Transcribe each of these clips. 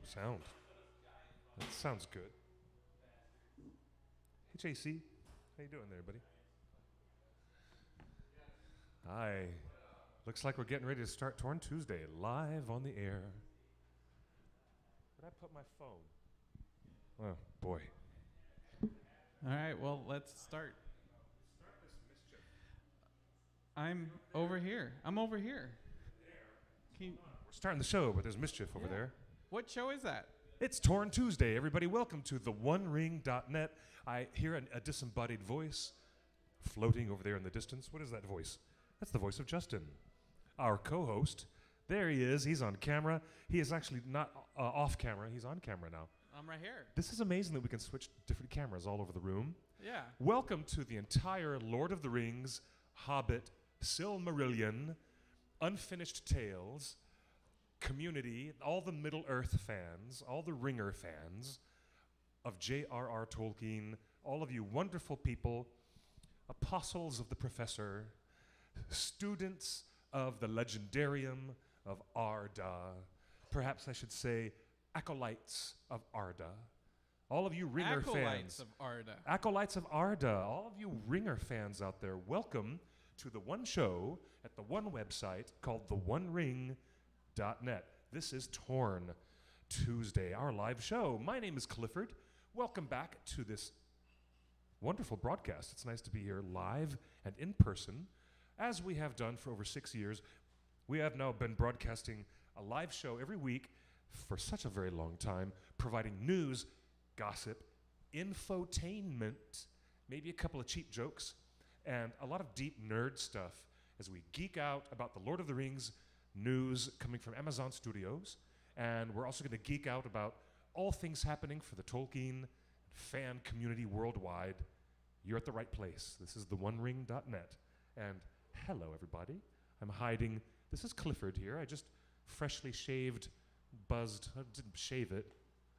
sound. That sounds good. Hey, JC. How you doing there, buddy? Hi. Looks like we're getting ready to start Torn Tuesday live on the air. Where'd I put my phone? Oh, boy. All right, well, let's start. I'm over here. We're starting the show, but there's mischief over there. What show is that? It's Torn Tuesday, everybody. Welcome to theonering.net. I hear a disembodied voice floating over there in the distance. What is that voice? That's the voice of Justin, our co-host. There he is. He's on camera. He is actually not off camera. He's on camera now. I'm right here. This is amazing that we can switch different cameras all over the room. Yeah. Welcome to the entire Lord of the Rings, Hobbit, Silmarillion, Unfinished Tales community, all the Middle-earth fans, all the Ringer fans of J.R.R. Tolkien, all of you wonderful people, apostles of the Professor, students of the Legendarium of Arda, perhaps I should say acolytes of Arda. All of you Ringer fans. Acolytes of Arda. Acolytes of Arda. All of you Ringer fans out there, welcome to the one show at the one website called theonering.net. This is Torn Tuesday, our live show. My name is Clifford. Welcome back to this wonderful broadcast. It's nice to be here live and in person. As we have done for over 6 years, we have now been broadcasting a live show every week for such a very long time, providing news, gossip, infotainment, maybe a couple of cheap jokes, and a lot of deep nerd stuff as we geek out about the Lord of the Rings news coming from Amazon Studios. And we're also going to geek out about all things happening for the Tolkien fan community worldwide. You're at the right place. This is theonering.net. And hello, everybody. I'm hiding. This is Clifford here. I just freshly shaved, buzzed. I didn't shave it.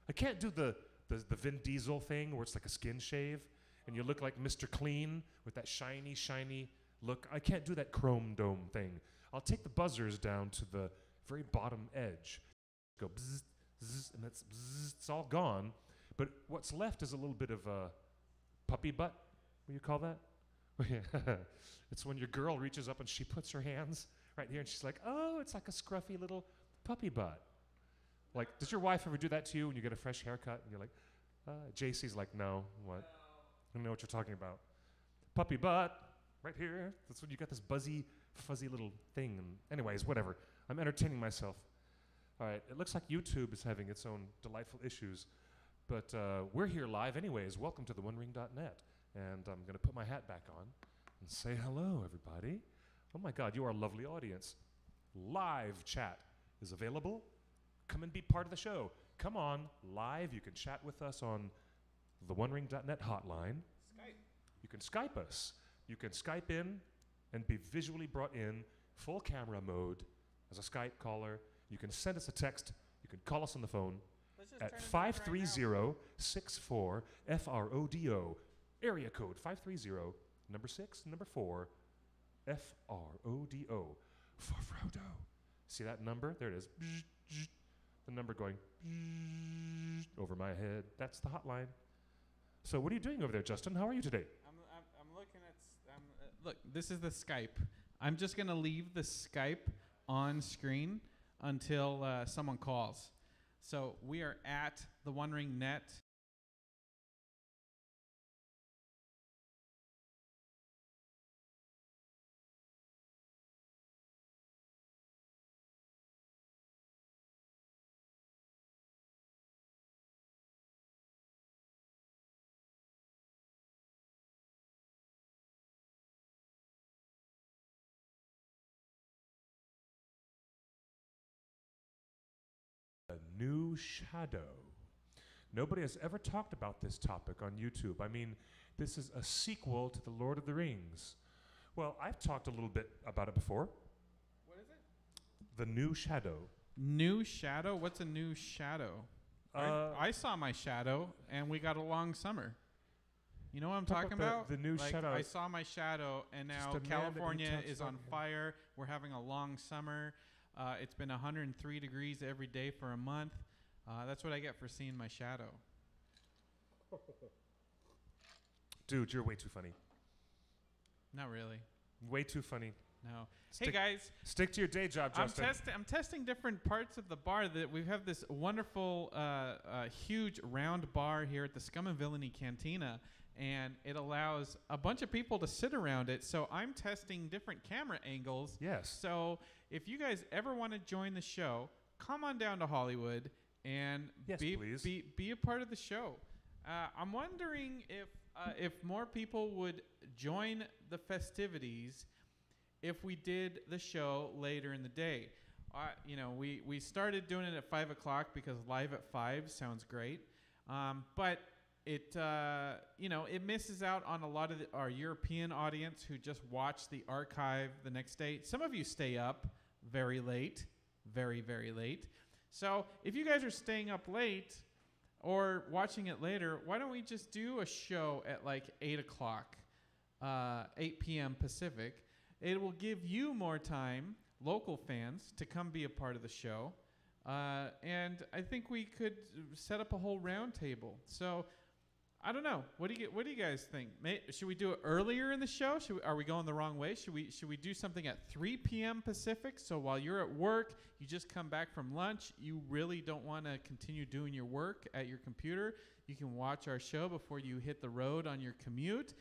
I can't do the Vin Diesel thing where it's like a skin shave and you look like Mr. Clean with that shiny, shiny look. I can't do that chrome dome thing. I'll take the buzzers down to the very bottom edge. Go bzzz, bzzz, and that's bzzz, it's all gone. But what's left is a little bit of a puppy butt. What do you call that? It's when your girl reaches up and she puts her hands right here and she's like, oh, it's like a scruffy little puppy butt. Like, does your wife ever do that to you when you get a fresh haircut and you're like, JC's like, no, what? I don't know what you're talking about. Puppy butt, right here. That's when you got this buzzy, fuzzy little thing. And anyways, whatever. I'm entertaining myself. All right, it looks like YouTube is having its own delightful issues. But we're here live anyways. Welcome to theonering.net. And I'm going to put my hat back on and say hello, everybody. Oh, my God, you are a lovely audience. Live chat is available. Come and be part of the show. Come on, live. You can chat with us on the theonering.net hotline. Skype. You can Skype us. You can Skype in and be visually brought in, full camera mode, as a Skype caller. You can send us a text. You can call us on the phone at 530-64-FRODO. Area code 530, number 6, number 4, FRODO. For Frodo. See that number? There it is. The number going over my head. That's the hotline. So what are you doing over there, Justin? How are you today? I'm looking at. Look, this is the Skype. I'm just gonna leave the Skype on screen until someone calls. So we are at the One Ring Net. A new shadow. Nobody has ever talked about this topic on YouTube. I mean, this is a sequel to The Lord of the Rings. Well, I've talked a little bit about it before. What is it? The new shadow. New shadow? What's a new shadow? I saw my shadow, and we got a long summer. You know what I'm talking about? The new shadow. I saw my shadow, and now California is on fire. We're having a long summer. It's been 103 degrees every day for a month. That's what I get for seeing my shadow. Dude, you're way too funny. Not really. Way too funny. No. Hey guys, Stick to your day job, Justin. I'm testing different parts of the bar. That we have this wonderful, huge round bar here at the Scum and Villainy Cantina, and it allows a bunch of people to sit around it. So I'm testing different camera angles. Yes. So if you guys ever want to join the show, come on down to Hollywood and be a part of the show. I'm wondering if more people would join the festivities if we did the show later in the day. We started doing it at 5 o'clock because live at 5 sounds great. But it misses out on a lot of our European audience who just watch the archive the next day. Some of you stay up very late, very, very late. So if you guys are staying up late or watching it later, why don't we just do a show at like 8 o'clock, 8 p.m. Pacific? It will give you more time, local fans, to come be a part of the show. And I think we could set up a whole round table. So I don't know. What do you guys think? Should we do it earlier in the show? Are we going the wrong way? Should we do something at 3 p.m. Pacific? So while you're at work, you just come back from lunch, you really don't want to continue doing your work at your computer, you can watch our show before you hit the road on your commute.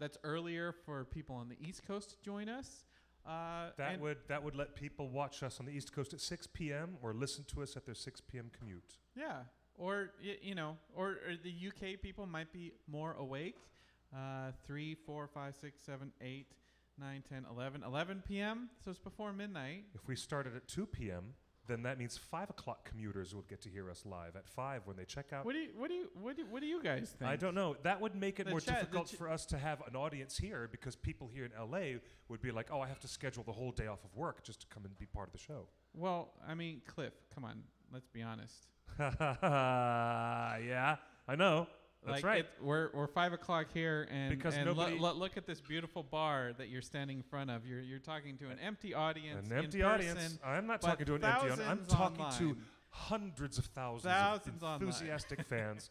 That's earlier for people on the East Coast to join us. That would let people watch us on the East Coast at 6 p.m. or listen to us at their 6 p.m. commute. Yeah. Or the UK people might be more awake. 3, 4, 5, 6, 7, 8, 9, 10, 11 p.m. So it's before midnight. If we started at 2 p.m., then that means 5 o'clock commuters would get to hear us live at 5 when they check out. What do you guys think? I don't know. That would make it more difficult for us to have an audience here because people here in LA would be like, oh, I have to schedule the whole day off of work just to come and be part of the show. Well, I mean, Cliff, come on, let's be honest. Yeah, I know. That's right. We're 5 o'clock here, and nobody look at this beautiful bar that you're standing in front of. You're talking to an empty audience. An empty audience. I'm not talking to an empty audience. I'm talking to hundreds of thousands of enthusiastic fans.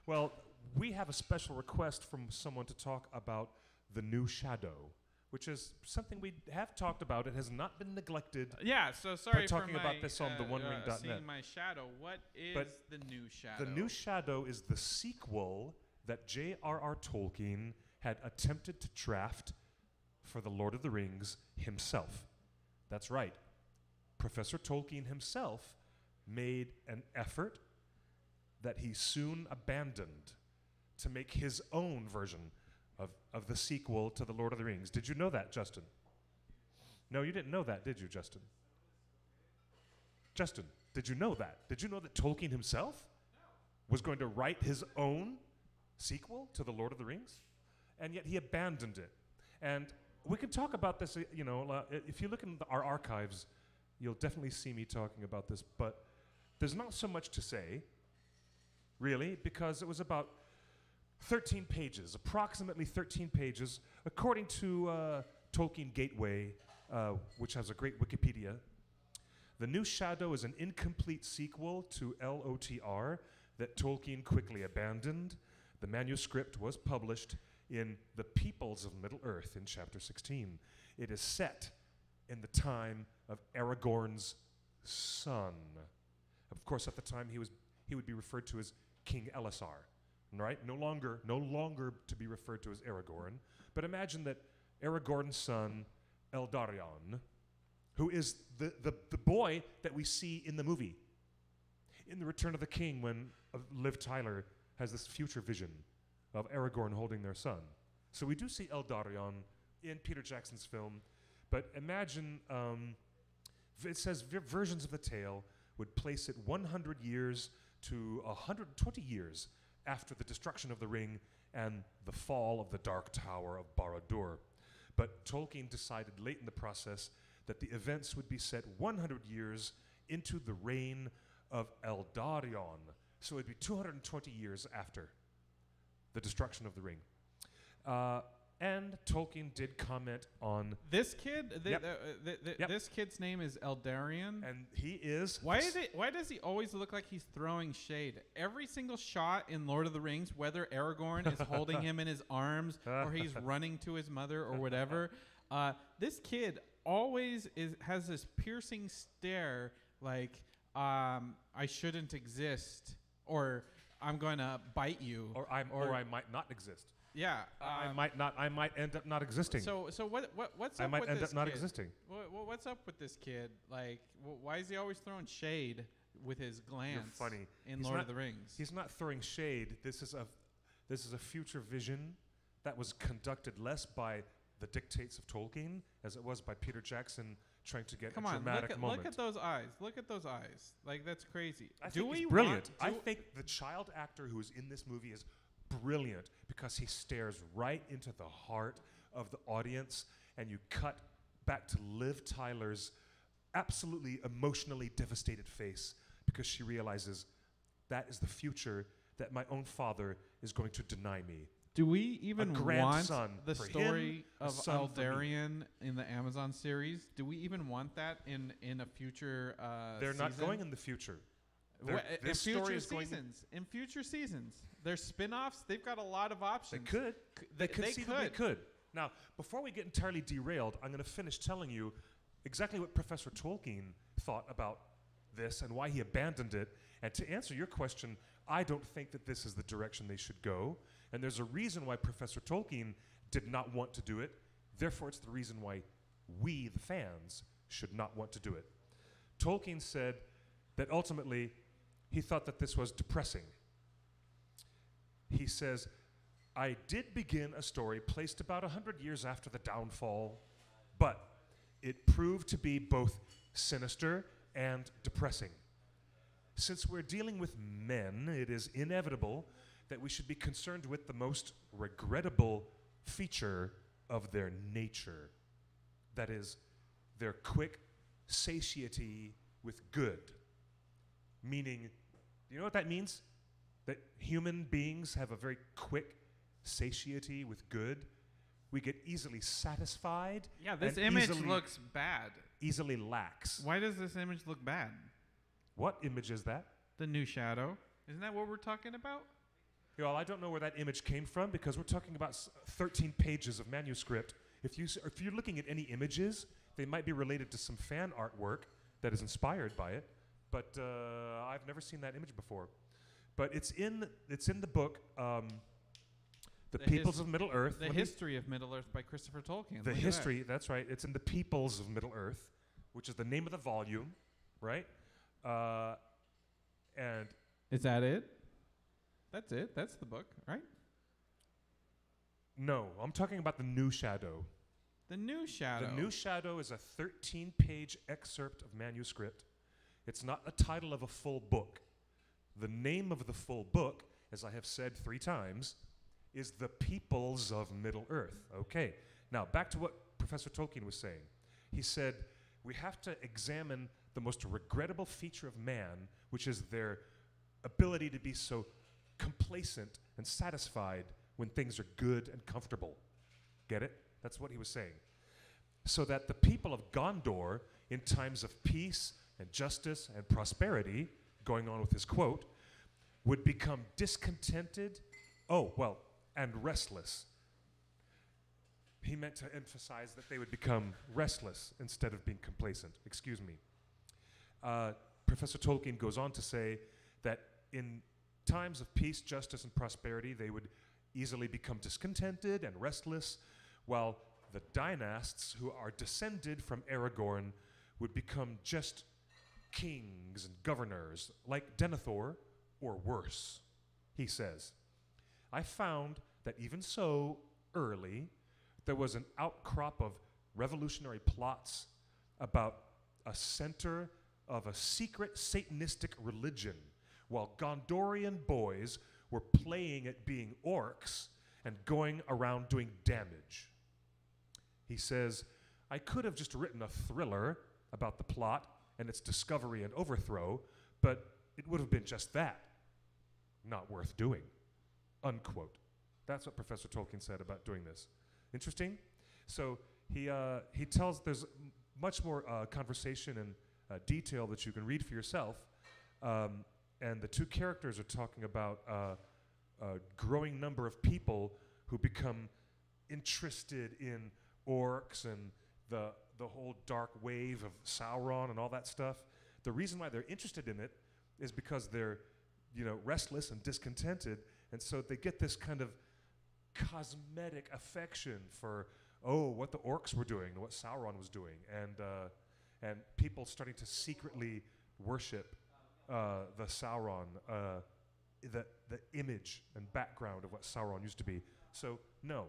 Well, we have a special request from someone to talk about The New Shadow, which is something we have talked about. It has not been neglected. Yeah, so sorry for talking about this on theonering.net. Seeing my shadow. What is The New Shadow? The New Shadow is the sequel that J.R.R. Tolkien had attempted to draft for The Lord of the Rings himself. That's right. Professor Tolkien himself made an effort that he soon abandoned to make his own version of the sequel to The Lord of the Rings. Did you know that, Justin? No, you didn't know that, did you, Justin? Justin, did you know that? Did you know that Tolkien himself was going to write his own sequel to The Lord of the Rings? And yet he abandoned it. And we can talk about this, if you look in our archives, you'll definitely see me talking about this, but there's not so much to say, really, because it was about 13 pages, approximately 13 pages, according to Tolkien Gateway, which has a great Wikipedia. The New Shadow is an incomplete sequel to LOTR that Tolkien quickly abandoned. The manuscript was published in The Peoples of Middle-earth in Chapter 16. It is set in the time of Aragorn's son. Of course, at the time, he would be referred to as King Elisar. Right? No longer to be referred to as Aragorn. But imagine that Aragorn's son, Eldarion, who is the boy that we see in the movie, in The Return of the King, when Liv Tyler has this future vision of Aragorn holding their son. So we do see Eldarion in Peter Jackson's film, but imagine, it says versions of the tale would place it 100 years to 120 years after the destruction of the ring and the fall of the Dark Tower of Barad-dûr. But Tolkien decided late in the process that the events would be set 100 years into the reign of Eldarion. So it would be 220 years after the destruction of the ring. And Tolkien did comment on, This kid, Yep. Yep. this kid's name is Eldarion. and he is. Why does he always look like he's throwing shade? Every single shot in Lord of the Rings, whether Aragorn is holding him in his arms or he's running to his mother or whatever, this kid always has this piercing stare, like I shouldn't exist, or I'm going to bite you, or I might not exist. yeah. I might end up not existing. So what's up I might with end this up not kid? existing. What's up with this kid? Like, why is he always throwing shade with his glance? funny. In He's Lord not- of the Rings. He's not throwing shade. This is a future vision that was conducted less by the dictates of Tolkien as it was by Peter Jackson trying to get Come a on, dramatic moment. look at those eyes. Look at those eyes. Like, that's crazy. I Do think we he's brilliant. want- I do- think the child actor who's in this movie is brilliant because he stares right into the heart of the audience, and you cut back to Liv Tyler's absolutely emotionally devastated face because she realizes that is the future that my own father is going to deny me. Do we even want grandson the for him, story a of son for me. Eldarion in the Amazon series? Do we even want that in a future They're not season? going in the future. In This future story is going. seasons. In future seasons. There's spin-offs. They've got a lot of They options. could. They conceivably could. could. Now, before we get entirely derailed, I'm going to finish telling you exactly what Professor Tolkien thought about this and why he abandoned it. And to answer your question, I don't think that this is the direction they should go. And there's a reason why Professor Tolkien did not want to do it. Therefore, it's the reason why we, the fans, should not want to do it. Tolkien said that ultimately he thought that this was depressing. He says, I did begin a story placed about 100 years after the downfall, but it proved to be both sinister and depressing. Since we're dealing with men, it is inevitable that we should be concerned with the most regrettable feature of their nature. That is, their quick satiety with good. Meaning, do you know what that means? That human beings have a very quick satiety with good. We get easily satisfied. Yeah, this and image easily- looks bad. Easily lax. Why does this image look bad? What image is that? The new shadow. Isn't that what we're talking about? Well, I don't know where that image came from because we're talking about 13 pages of manuscript. If you're looking at any images, they might be related to some fan artwork that is inspired by it. But I've never seen that image before. But it's in the book, The Peoples of Middle Earth. The History of Middle Earth by Christopher Tolkien. The Look at history, that's right. It's in The Peoples of Middle Earth, which is the name of the volume, right? And that. Is that it? That's it. That's the book, right? no, I'm talking about The New Shadow. The new shadow. The New Shadow is a 13-page excerpt of manuscript. It's not the title of a full book. The name of the full book, as I have said 3 times, is The Peoples of Middle Earth. Okay, now back to what Professor Tolkien was saying. He said, we have to examine the most regrettable feature of man, which is their ability to be so complacent and satisfied when things are good and comfortable. Get it? That's what he was saying. So that the people of Gondor, in times of peace and justice and prosperity, going on with his quote, would become discontented, and restless. He meant to emphasize that they would become restless instead of being complacent. Excuse me. Professor Tolkien goes on to say that in times of peace, justice, and prosperity, they would easily become discontented and restless, while the dynasts who are descended from Aragorn would become just kings and governors, like Denethor, or worse. He says, I found that even so early, there was an outcrop of revolutionary plots about a center of a secret Satanistic religion, while Gondorian boys were playing at being orcs and going around doing damage. He says, I could have just written a thriller about the plot and its discovery and overthrow, but it would have been just that. Not worth doing. Unquote. That's what Professor Tolkien said about doing this. interesting. So he tells there's much more conversation and detail that you can read for yourself. And the two characters are talking about a growing number of people who become interested in orcs and the whole dark wave of Sauron and all that stuff. The reason why they're interested in it is because they're, restless and discontented, and so they get this kind of cosmetic affection for what the orcs were doing, what Sauron was doing, and people starting to secretly worship the Sauron, the image and background of what Sauron used to be. So no,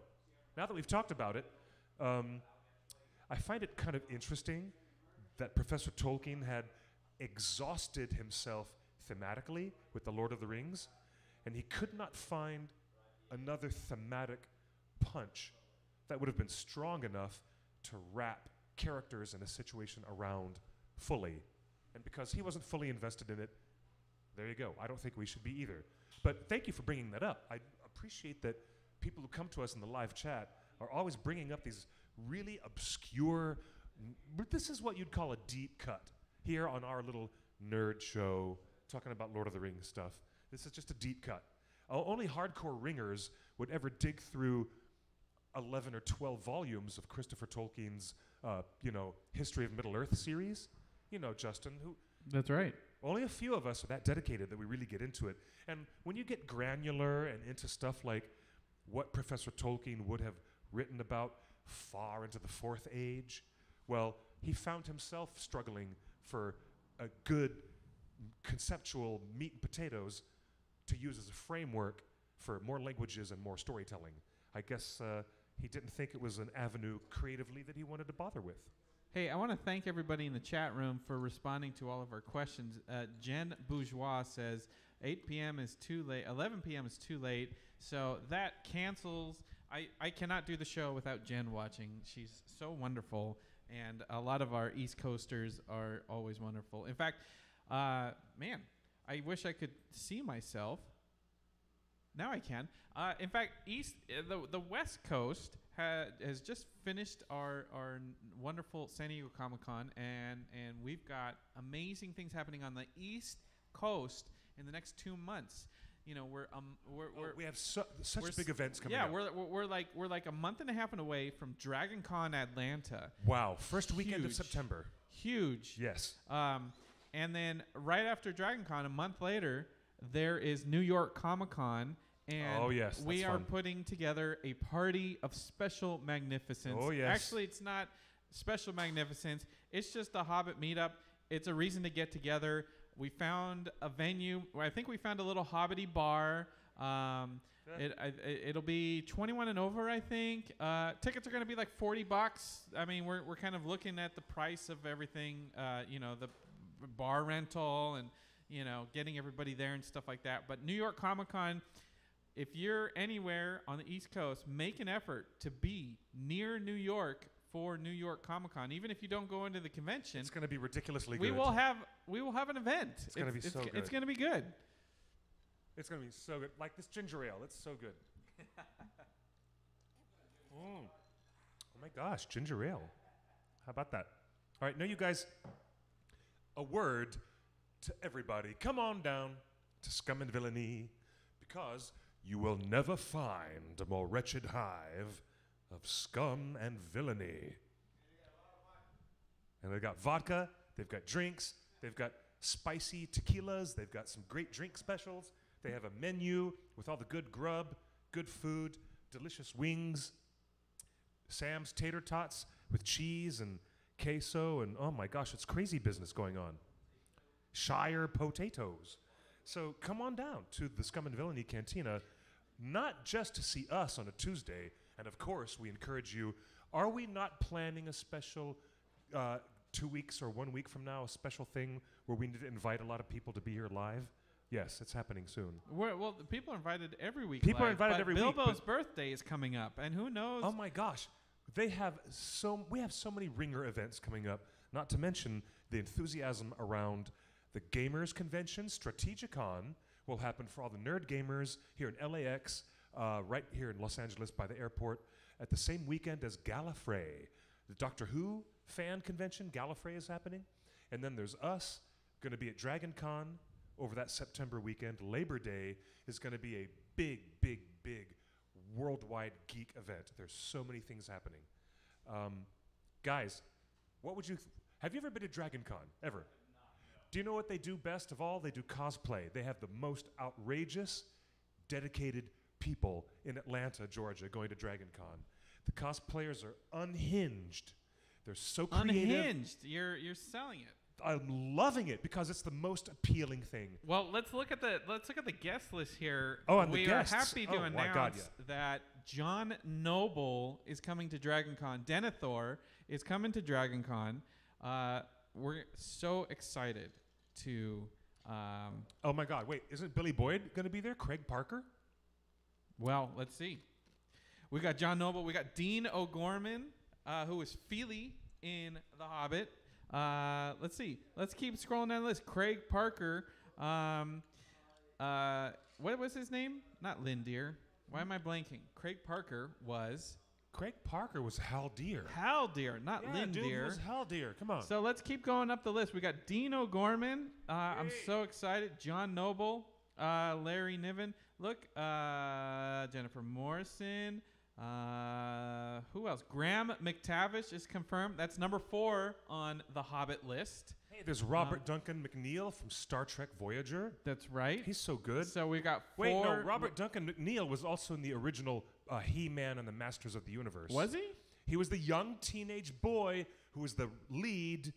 now that we've talked about it, I find it kind of interesting that Professor Tolkien had exhausted himself thematically with The Lord of the Rings, and he could not find another thematic punch that would have been strong enough to wrap characters in a situation around fully. And because he wasn't fully invested in it, there you go. I don't think we should be either. But thank you for bringing that up. I appreciate that people who come to us in the live chat are always bringing up these really obscure, this is what you'd call a deep cut here on our little nerd show talking about Lord of the Rings stuff. This is just a deep cut. Only hardcore ringers would ever dig through 11 or 12 volumes of Christopher Tolkien's, History of Middle-earth series. Justin, who... That's right. Only a few of us are that dedicated that we really get into it. And when you get granular and into stuff like what Professor Tolkien would have written about far into the Fourth Age, well, he found himself struggling for a good conceptual meat and potatoes to use as a framework for more languages and more storytelling. I guess he didn't think it was an avenue creatively that he wanted to bother with. Hey, I want to thank everybody in the chat room for responding to all of our questions. Jen Bourgeois says 8 p.m. is too late, 11 p.m. is too late, so that cancels. I cannot do the show without Jen watching. She's so wonderful, and a lot of our East Coasters are always wonderful. In fact, man, I wish I could see myself. Now I can. In fact, the West Coast has just finished our wonderful San Diego Comic-Con, and we've got amazing things happening on the East Coast in the next 2 months. We have such big events coming up. Yeah, we're like a month and a half away from Dragon Con Atlanta. Wow, first weekend of September. Huge. Yes. And then right after Dragon Con, a month later, there is New York Comic Con. And we are putting together a party of special magnificence. Oh, yes. Actually, it's not special magnificence. It's just a Hobbit meetup. It's a reason to get together. We found a venue. I think we found a little Hobbity bar. It'll be 21 and over, I think. Tickets are going to be like $40. I mean, we're kind of looking at the price of everything, the bar rental and, getting everybody there and stuff like that. But New York Comic Con, if you're anywhere on the East Coast, make an effort to be near New York for New York Comic Con. Even if you don't go into the convention, it's going to be ridiculously good. We will have an event. It's going to be so good. It's going to be good. It's going to be so good. Like this ginger ale. It's so good. Oh my gosh, ginger ale. How about that? All right, now you guys, a word to everybody. Come on down to Scum and Villainy, because you will never find a more wretched hive of scum and villainy. And they've got vodka, they've got drinks, they've got spicy tequilas, they've got some great drink specials. They have a menu with all the good grub, good food, delicious wings, Sam's tater tots with cheese and queso, and oh my gosh, it's crazy business going on. Shire potatoes. So come on down to the Scum and Villainy Cantina, not just to see us on a Tuesday, and of course we encourage you, are we not planning a special 2 weeks or 1 week from now, a special thing where we need to invite a lot of people to be here live? Yes, it's happening soon. Well, people are invited every week. People are invited every week. Bilbo's birthday is coming up, and who knows? Oh my gosh, we have so many ringer events coming up, not to mention the enthusiasm around the Gamers Convention. Strategicon will happen for all the nerd gamers here in LAX, right here in Los Angeles by the airport. at the same weekend as Gallifrey. The Doctor Who fan convention, Gallifrey, is happening. And then there's us, going to be at Dragon Con over that September weekend. Labor Day is going to be a big, big, big worldwide geek event. There's so many things happening. Guys, what would you... have you ever been to Dragon Con? Ever? Not, no. Do you know what they do best of all? They do cosplay. They have the most outrageous, dedicated people in Atlanta, Georgia, going to Dragon Con. The cosplayers are unhinged. They're so creative. Unhinged. You're selling it. I'm loving it because it's the most appealing thing. Well, let's look at the guest list here. Oh, and we the guests. are happy to Oh, my God, announce that John Noble is coming to Dragon Con. Denethor is coming to Dragon Con. We're so excited to. Oh my God! Wait, isn't Billy Boyd going to be there? Craig Parker? Well, let's see. We got John Noble. We got Dean O'Gorman, who is Feely in The Hobbit. Let's see. Let's keep scrolling down the list. Craig Parker. What was his name? Not Lindeer. Why am I blanking? Craig Parker was Haldir. Haldir, not Yeah, dude, he Lindeer. was Haldir. Come on. So let's keep going up the list. We got Dean O'Gorman. I'm so excited. John Noble. Larry Niven. Look, Jennifer Morrison. Who else? Graham McTavish is confirmed. That's number 4 on the Hobbit list. Hey, there's Robert Duncan McNeil from Star Trek Voyager. That's right. He's so good. So we got 4. Wait, no, Robert Duncan McNeil was also in the original He-Man and the Masters of the Universe. Was he? He was the young teenage boy who was the lead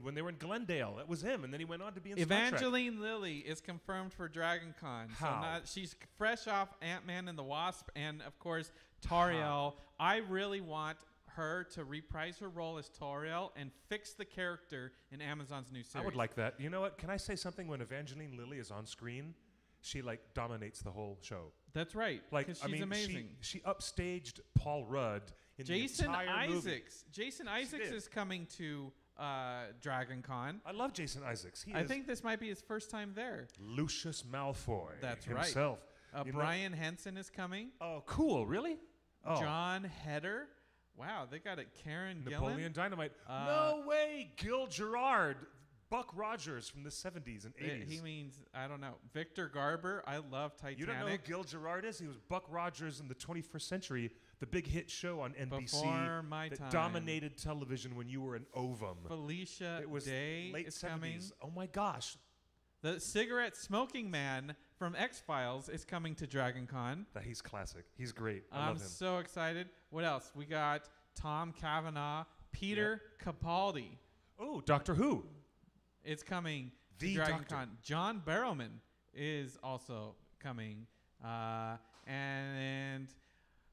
when they were in Glendale. That was him, and then he went on to be in Star Trek. Evangeline Lilly is confirmed for Dragon Con. How? So she's fresh off Ant-Man and the Wasp, and of course Tauriel. I really want her to reprise her role as Tauriel and fix the character in Amazon's new series. I would like that. You know what? Can I say something? When Evangeline Lilly is on screen, she dominates the whole show. That's right. Because she's amazing. She upstaged Paul Rudd in Jason the entire movie. Isaacs. Jason Isaacs is coming to Dragon Con. I love Jason Isaacs. I think this might be his first time there. Lucius Malfoy. That's himself. Right. Brian Henson is coming. Oh, cool! Really? Oh. John Heder. Wow, they got it. Karen Napoleon Gillan. Dynamite. No way! Gil Gerard. Buck Rogers from the 70s and 80s. He means, I don't know. Victor Garber. I love Titanic. You don't know who Gil Gerard is? He was Buck Rogers in the 21st Century, the big hit show on NBC Before my that time. dominated television when you were an ovum. Felicia Day late is 70s. coming. Oh my gosh. The cigarette smoking man from X-Files is coming to Dragon Con. He's classic. He's great. I I'm love him. so excited. What else? We got Tom Cavanaugh, Peter Capaldi. Oh, Doctor Who. It's coming to The Dragon Doctor. Con. John Barrowman is also coming. And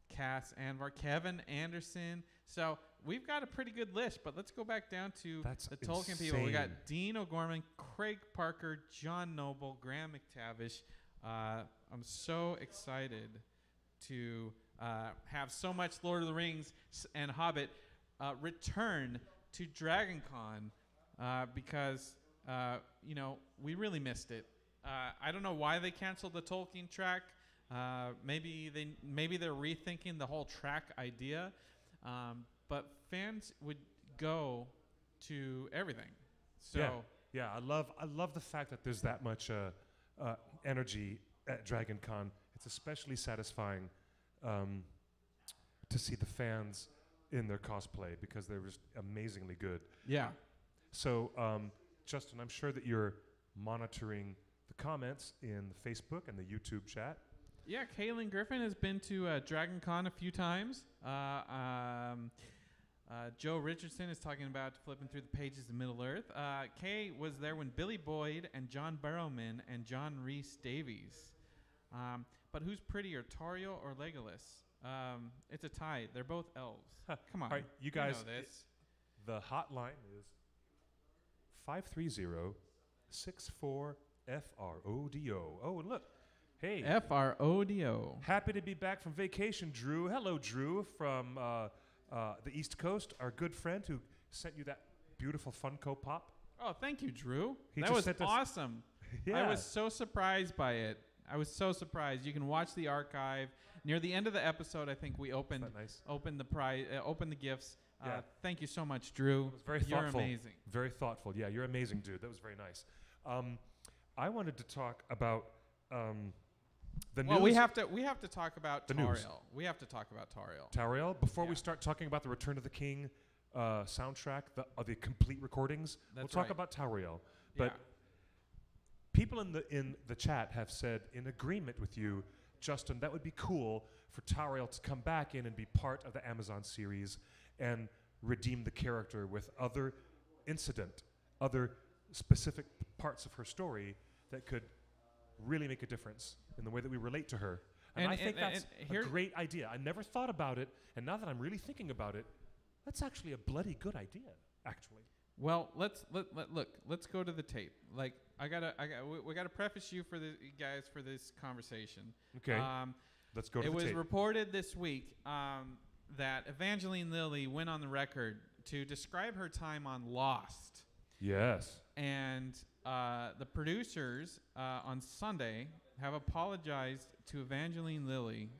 Cass Anvar, Kevin Anderson. So we've got a pretty good list, but let's go back down to the Tolkien people. We got Dean O'Gorman, Craig Parker, John Noble, Graham McTavish. I'm so excited to have so much Lord of the Rings and Hobbit return to Dragon Con because we really missed it. I don't know why they canceled the Tolkien track. Maybe they're rethinking the whole track idea. But fans would go to everything. So yeah, I love the fact that there's that much energy at Dragon Con. It's especially satisfying to see the fans in their cosplay because they're just amazingly good. Yeah. So, Justin, I'm sure that you're monitoring the comments in the Facebook and the YouTube chat. Yeah, Kaylin Griffin has been to Dragon Con a few times. Joe Richardson is talking about flipping through the pages of Middle-earth. Kay was there when Billy Boyd and John Barrowman and John Rhys Davies. But who's prettier, Tauriel or Legolas? It's a tie. They're both elves. Come on. All right, you guys. know this. The hotline is 530-64-FRODO. Oh, and look. Hey. FRODO. Happy to be back from vacation, Drew. Hello, Drew, from the East Coast, our good friend who sent you that beautiful Funko Pop. Oh, thank you, Drew. He That just was sent us- awesome. Yeah. I was so surprised by it. I was so surprised. You can watch the archive. Near the end of the episode, I think we opened Isn't that nice? opened the gifts. Yeah. Thank you so much, Drew. It was very You're thoughtful. amazing. Very thoughtful. Yeah, you're amazing, dude. That was very nice. I wanted to talk about the Well, news. we have to talk about The news. Tariel. We have to talk about Tariel. Tariel, before we Yeah. start talking about the Return of the King soundtrack, the complete recordings, we'll That's talk right. about Tariel. But Yeah. people in the chat have said, in agreement with you, Justin, that would be cool for Tariel to come back in and be part of the Amazon series and redeem the character with other specific parts of her story that could really make a difference in the way that we relate to her. And I think that's a great idea. I never thought about it, and now that I'm really thinking about it, that's actually a bloody good idea, actually. Well, let's go to the tape. Like we gotta preface you guys for this conversation. Okay. Let's go to the tape. It was reported this week that Evangeline Lilly went on the record to describe her time on Lost. Yes. And the producers on Sunday have apologized to Evangeline Lilly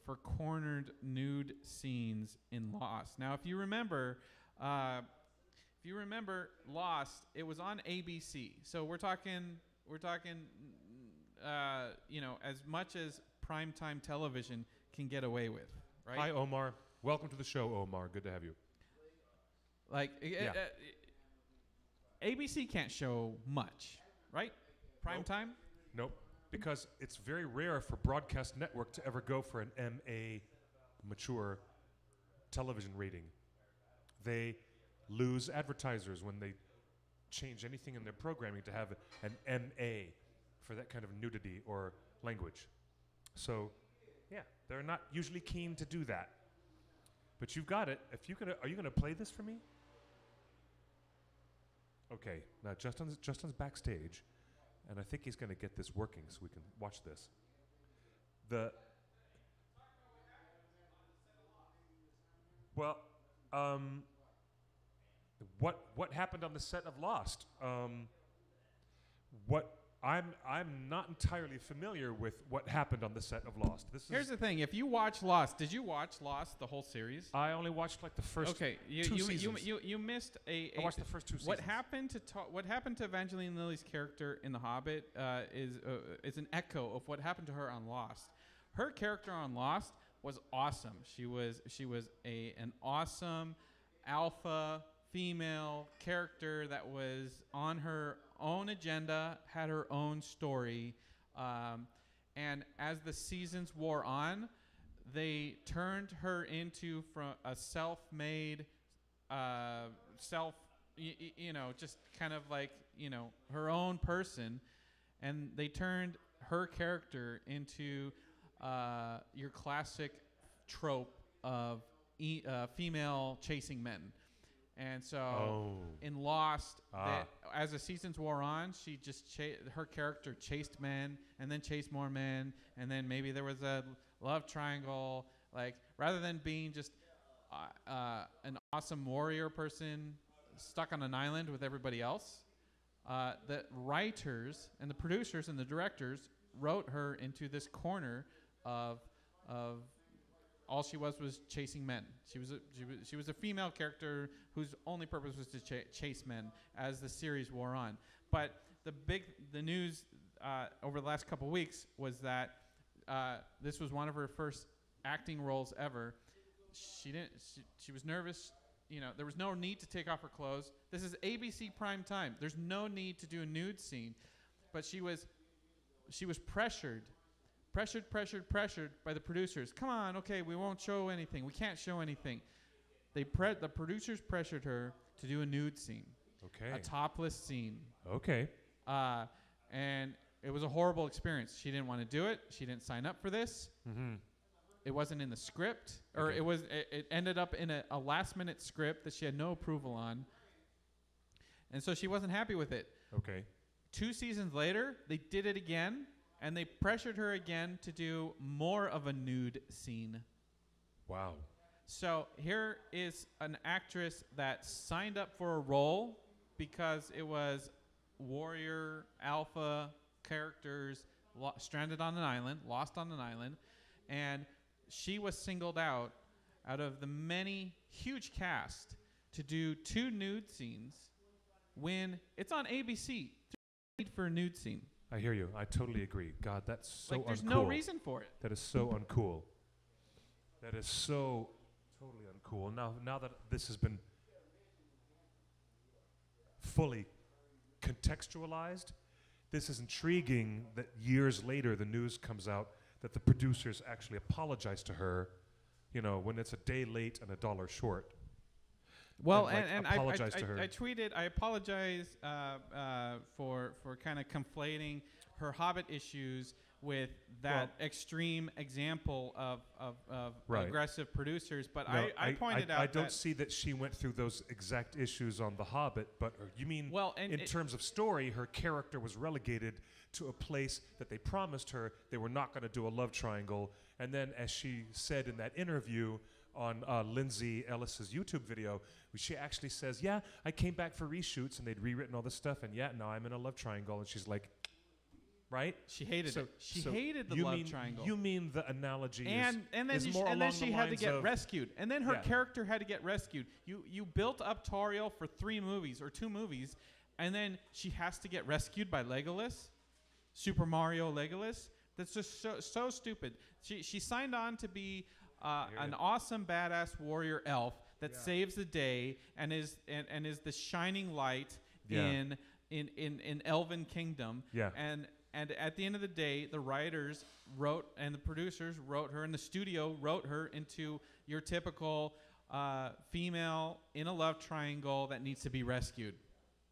for cornered nude scenes in Lost. Now, if you remember Lost, it was on ABC. So we're talking, as much as primetime television can get away with, right? Hi, Omar. Welcome to the show, Omar. Good to have you. Like, ABC can't show much, right? Prime time? Nope. Because it's very rare for Broadcast Network to ever go for an MA mature television rating. They lose advertisers when they change anything in their programming to have an MA for that kind of nudity or language. So, yeah, they're not usually keen to do that. But you've got it. Are you gonna play this for me? Okay. Now Justin's backstage, and I think he's gonna get this working so we can watch this. What happened on the set of Lost? I'm not entirely familiar with what happened on the set of Lost. Here's the thing: if you watch Lost, did you watch Lost the whole series? I only watched like the first two seasons. You missed I watched the first 2 seasons. What happened to Evangeline Lilly's character in The Hobbit is an echo of what happened to her on Lost. Her character on Lost was awesome. She was an awesome alpha female character that was on her own agenda, had her own story, and as the seasons wore on, they turned her into a self-made, just kind of like, her own person, and they turned her character into your classic trope of female chasing men. And so in Lost, as the seasons wore on, she just her character chased men and then chased more men, and then maybe there was a love triangle. Like, rather than being just an awesome warrior person stuck on an island with everybody else, the writers and the producers and the directors wrote her into this corner of all she was chasing men. She was a female character whose only purpose was to chase men as the series wore on. But the news over the last couple weeks was that this was one of her first acting roles ever. She was nervous. There was no need to take off her clothes. This is ABC prime time. There's no need to do a nude scene, but she was pressured by the producers. Come on, okay, we won't show anything. We can't show anything. The producers pressured her to do a nude scene. Okay. A topless scene. Okay. And it was a horrible experience. She didn't want to do it. She didn't sign up for this. Mm-hmm. It wasn't in the script, or Okay. it ended up in a last-minute script that she had no approval on. And so she wasn't happy with it. Okay. 2 seasons later, they did it again. And they pressured her again to do more of a nude scene. Wow. So here is an actress that signed up for a role because it was warrior, alpha characters stranded on an island, lost on an island. And she was singled out of the many huge cast to do 2 nude scenes when it's on ABC. There's no need for a nude scene. I hear you. I totally agree. God, that's so Like, there's uncool. no reason for it. That is so uncool. That is so totally uncool. Now that this has been fully contextualized, this is intriguing that years later the news comes out that the producers actually apologized to her, when it's a day late and $1 short. Well, and I apologize to her. I tweeted, I apologize for kind of conflating her Hobbit issues with that extreme example of aggressive producers. But no, I pointed out I don't see that she went through those exact issues on The Hobbit, but you mean in terms of story, her character was relegated to a place that they promised her they were not going to do a love triangle. And then, as she said in that interview on Lindsay Ellis's YouTube video, she actually says, yeah, I came back for reshoots and they'd rewritten all this stuff, and now I'm in a love triangle. And she's like, right? She hated it. She hated the love triangle. You mean the analogy and then she had to get rescued. And then her character had to get rescued. You built up Toriel for 3 movies or 2 movies, and then she has to get rescued by Legolas, Super Mario Legolas. That's just so stupid. She signed on to be an awesome badass warrior elf that saves the day and is the shining light in Elven Kingdom. Yeah. And at the end of the day, the writers wrote and the producers wrote her, and the studio wrote her into your typical female in a love triangle that needs to be rescued.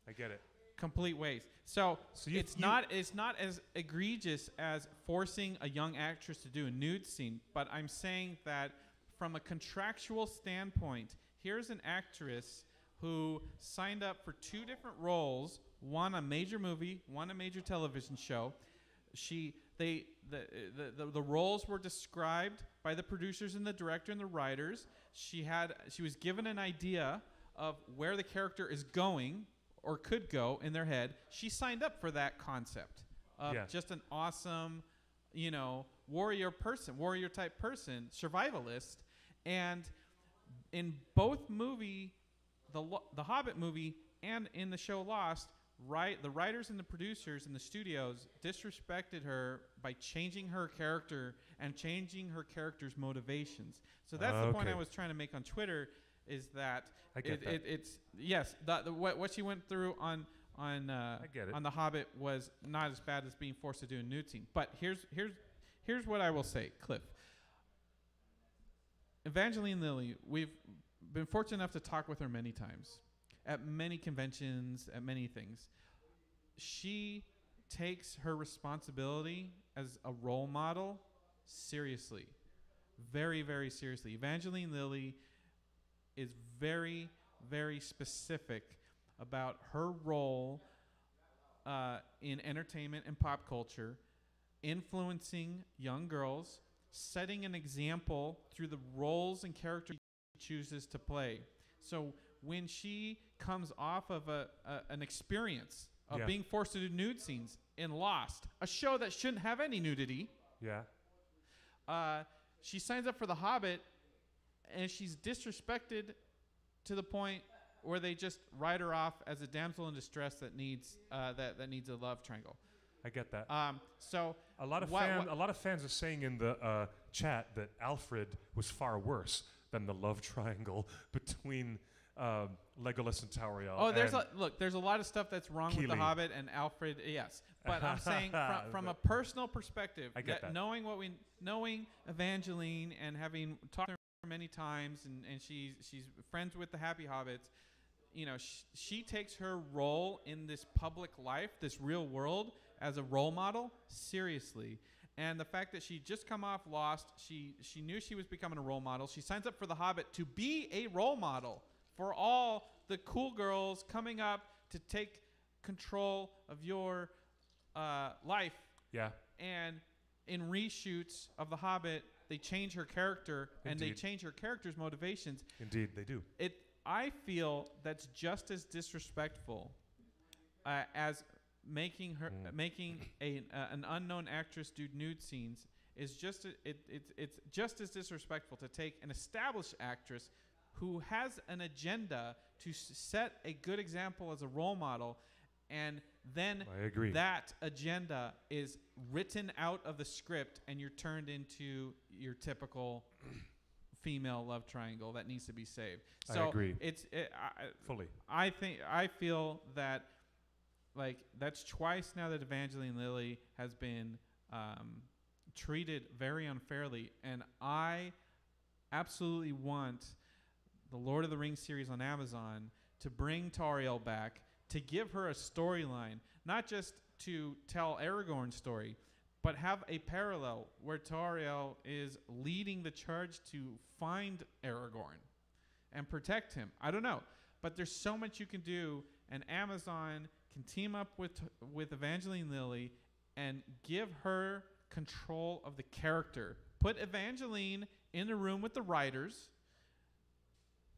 I get it. Complete waste. So it's not as egregious as forcing a young actress to do a nude scene, but I'm saying that from a contractual standpoint, here's an actress who signed up for 2 different roles, one a major movie, one a major television show. The roles were described by the producers and the director and the writers. She was given an idea of where the character is going or could go in their head. She signed up for that concept of just an awesome, warrior type person, survivalist. And in both movie, the Hobbit movie and in the show Lost, the writers and the producers in the studios disrespected her by changing her character and changing her character's motivations. So that's the point I was trying to make on Twitter, is that what she went through on The Hobbit was not as bad as being forced to do a nude scene. But here's what I will say, Cliff. Evangeline Lilly, we've been fortunate enough to talk with her many times at many conventions, at many things. She takes her responsibility as a role model seriously, very, very seriously. Evangeline Lilly is very, very specific about her role in entertainment and pop culture, influencing young girls, setting an example through the roles and characters she chooses to play. So when she comes off of an experience of being forced to do nude scenes in Lost, a show that shouldn't have any nudity, she signs up for The Hobbit, and she's disrespected to the point where they just write her off as a damsel in distress that needs that needs a love triangle. I get that. So a lot of fans are saying in the chat that Alfred was far worse than the love triangle between Legolas and Tauriel. Oh, there's a lot of stuff that's wrong with The Hobbit and Alfred. Yes, but I'm saying from a personal perspective, I get that. Knowing Evangeline and having talked to her many times, and she's friends with the Happy Hobbits. She takes her role in this public life, this real world, as a role model seriously. And the fact that she just come off Lost, she knew she was becoming a role model. She signs up for The Hobbit to be a role model for all the cool girls coming up to take control of your life. Yeah. And in reshoots of The Hobbit, they change her character. Indeed. And they change her character's motivations. Indeed, they do. I feel that's just as disrespectful as making an unknown actress do nude scenes is it's just as disrespectful to take an established actress who has an agenda to set a good example as a role model, and then I agree. that agenda is written out of the script and you're turned into your typical female love triangle that needs to be saved. So I agree. Fully. I feel that like that's twice now that Evangeline Lilly has been treated very unfairly, and I absolutely want the Lord of the Rings series on Amazon to bring Tauriel back, to give her a storyline, not just to tell Aragorn's story, but have a parallel where Tauriel is leading the charge to find Aragorn and protect him. I don't know, but there's so much you can do, and Amazon can team up with Evangeline Lilly and give her control of the character. Put Evangeline in a room with the writers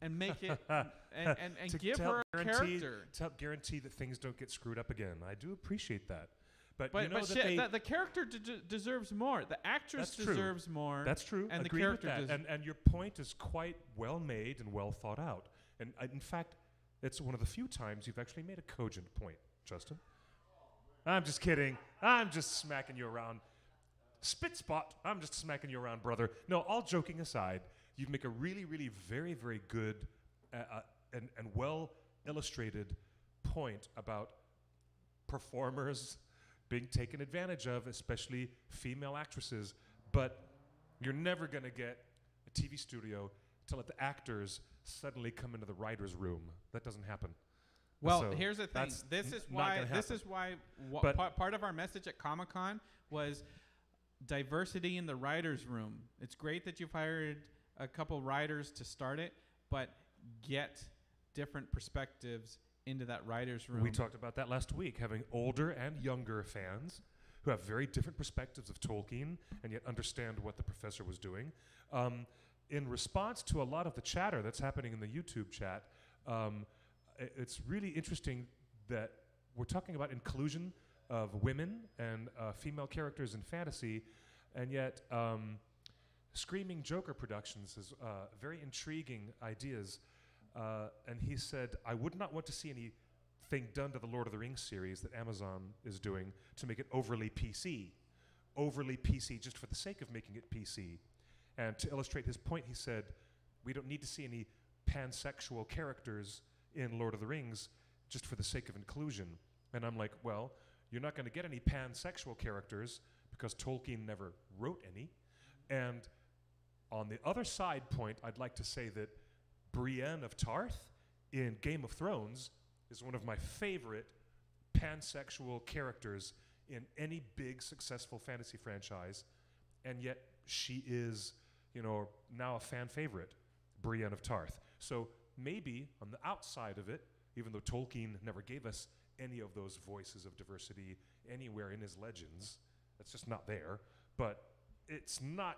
and make it and give her a character to help guarantee that things don't get screwed up again. I do appreciate that. But you know the character deserves more. The actress deserves more. That's true. And Agreed the character with that. And your point is quite well made and well thought out. And in fact, it's one of the few times you've actually made a cogent point, Justin. I'm just kidding. I'm just smacking you around. Spit spot. I'm just smacking you around, brother. No, all joking aside, you make a really, really very, very good and well illustrated point about performers being taken advantage of, especially female actresses. But you're never going to get a TV studio to let the actors suddenly come into the writer's room. That doesn't happen. Well, So here's the thing. This is why part of our message at Comic-Con was diversity in the writer's room. It's great that you've hired a couple writers to start it, but get different perspectives into that writer's room. We talked about that last week, having older and younger fans who have very different perspectives of Tolkien and yet understand what the professor was doing. In response to a lot of the chatter that's happening in the YouTube chat, it's really interesting that we're talking about inclusion of women and female characters in fantasy, and yet Screaming Joker Productions has very intriguing ideas. And he said, I would not want to see anything done to the Lord of the Rings series that Amazon is doing to make it overly PC. Overly PC just for the sake of making it PC. And to illustrate his point, he said, we don't need to see any pansexual characters in Lord of the Rings just for the sake of inclusion. And I'm like, well, you're not going to get any pansexual characters because Tolkien never wrote any. And on the other side point, I'd like to say that Brienne of Tarth in Game of Thrones is one of my favorite pansexual characters in any big successful fantasy franchise, and yet she is, now a fan favorite, Brienne of Tarth. So maybe on the outside of it, even though Tolkien never gave us any of those voices of diversity anywhere in his legends, that's just not there, but it's not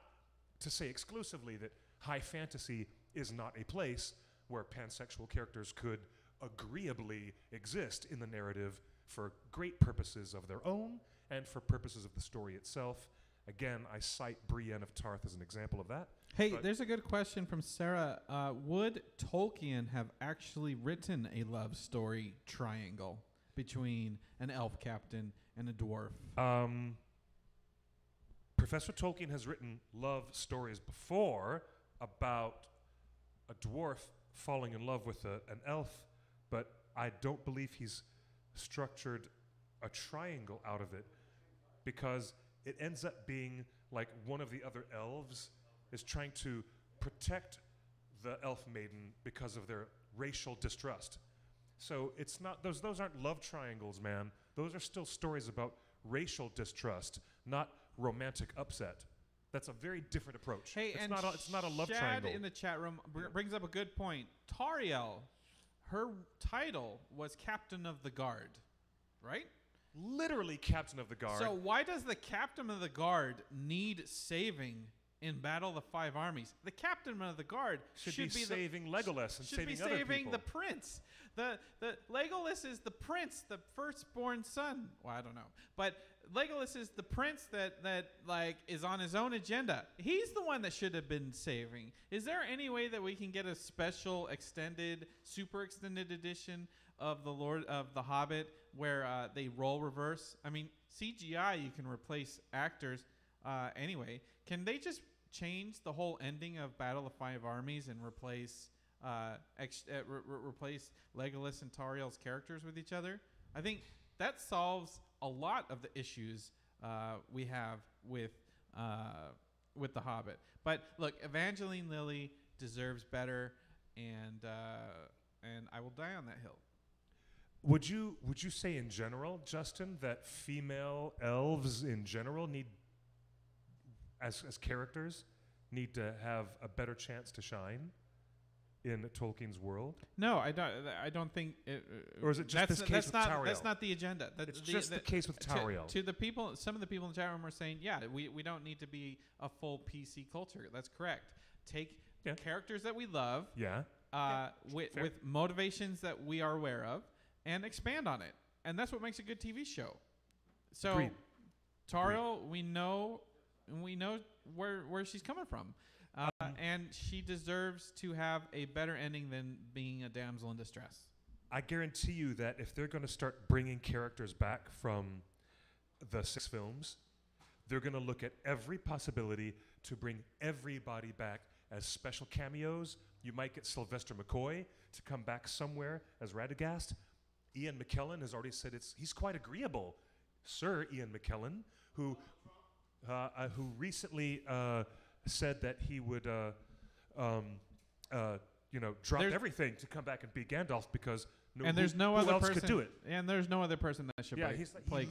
to say exclusively that high fantasy is not a place where pansexual characters could agreeably exist in the narrative for great purposes of their own and for purposes of the story itself. Again, I cite Brienne of Tarth as an example of that. Hey, there's a good question from Sarah. Would Tolkien have actually written a love story triangle between an elf captain and a dwarf? Professor Tolkien has written love stories before about a dwarf falling in love with an elf, but I don't believe he's structured a triangle out of it because it ends up being like one of the other elves is trying to protect the elf maiden because of their racial distrust. So it's not those aren't love triangles, man. Those are still stories about racial distrust, not romantic upset. That's a very different approach. Hey, it's not a love Chad triangle. In the chat room brings up a good point. Tauriel, her title was Captain of the Guard, right? Literally Captain of the Guard. So why does the Captain of the Guard need saving in Battle of the Five Armies? The Captain of the Guard should be saving Legolas and saving other people. Should be saving the prince. The Legolas is the prince, the firstborn son. Well, I don't know. But Legolas is the prince that like is on his own agenda. He's the one that should have been saving. Is there any way that we can get a special extended, super extended edition of the Hobbit where they role reverse? I mean, CGI you can replace actors anyway. Can they just change the whole ending of Battle of Five Armies and replace replace Legolas and Tauriel's characters with each other? I think that solves a lot of the issues we have with the Hobbit. But look, Evangeline Lilly deserves better, and I will die on that hill. Would you say in general, Justin, that female elves in general need, as characters, need to have a better chance to shine in Tolkien's world? No, I don't think. Or is it just this case with Tauriel? That's not the agenda. It's just the case with Tauriel. To the people, some of the people in the chat room are saying, yeah, we don't need to be a full PC culture. That's correct. Take characters that we love, with motivations that we are aware of, and expand on it. And that's what makes a good TV show. So, Agreed. Tauriel, we know where she's coming from. And she deserves to have a better ending than being a damsel in distress. I guarantee you that if they're going to start bringing characters back from the 6 films, they're going to look at every possibility to bring everybody back as special cameos. You might get Sylvester McCoy to come back somewhere as Radagast. Ian McKellen has already said he's quite agreeable. Sir Ian McKellen, who recently said that he would, drop everything to come back and be Gandalf because there's no who other else person could do it. And there's no other person that should play he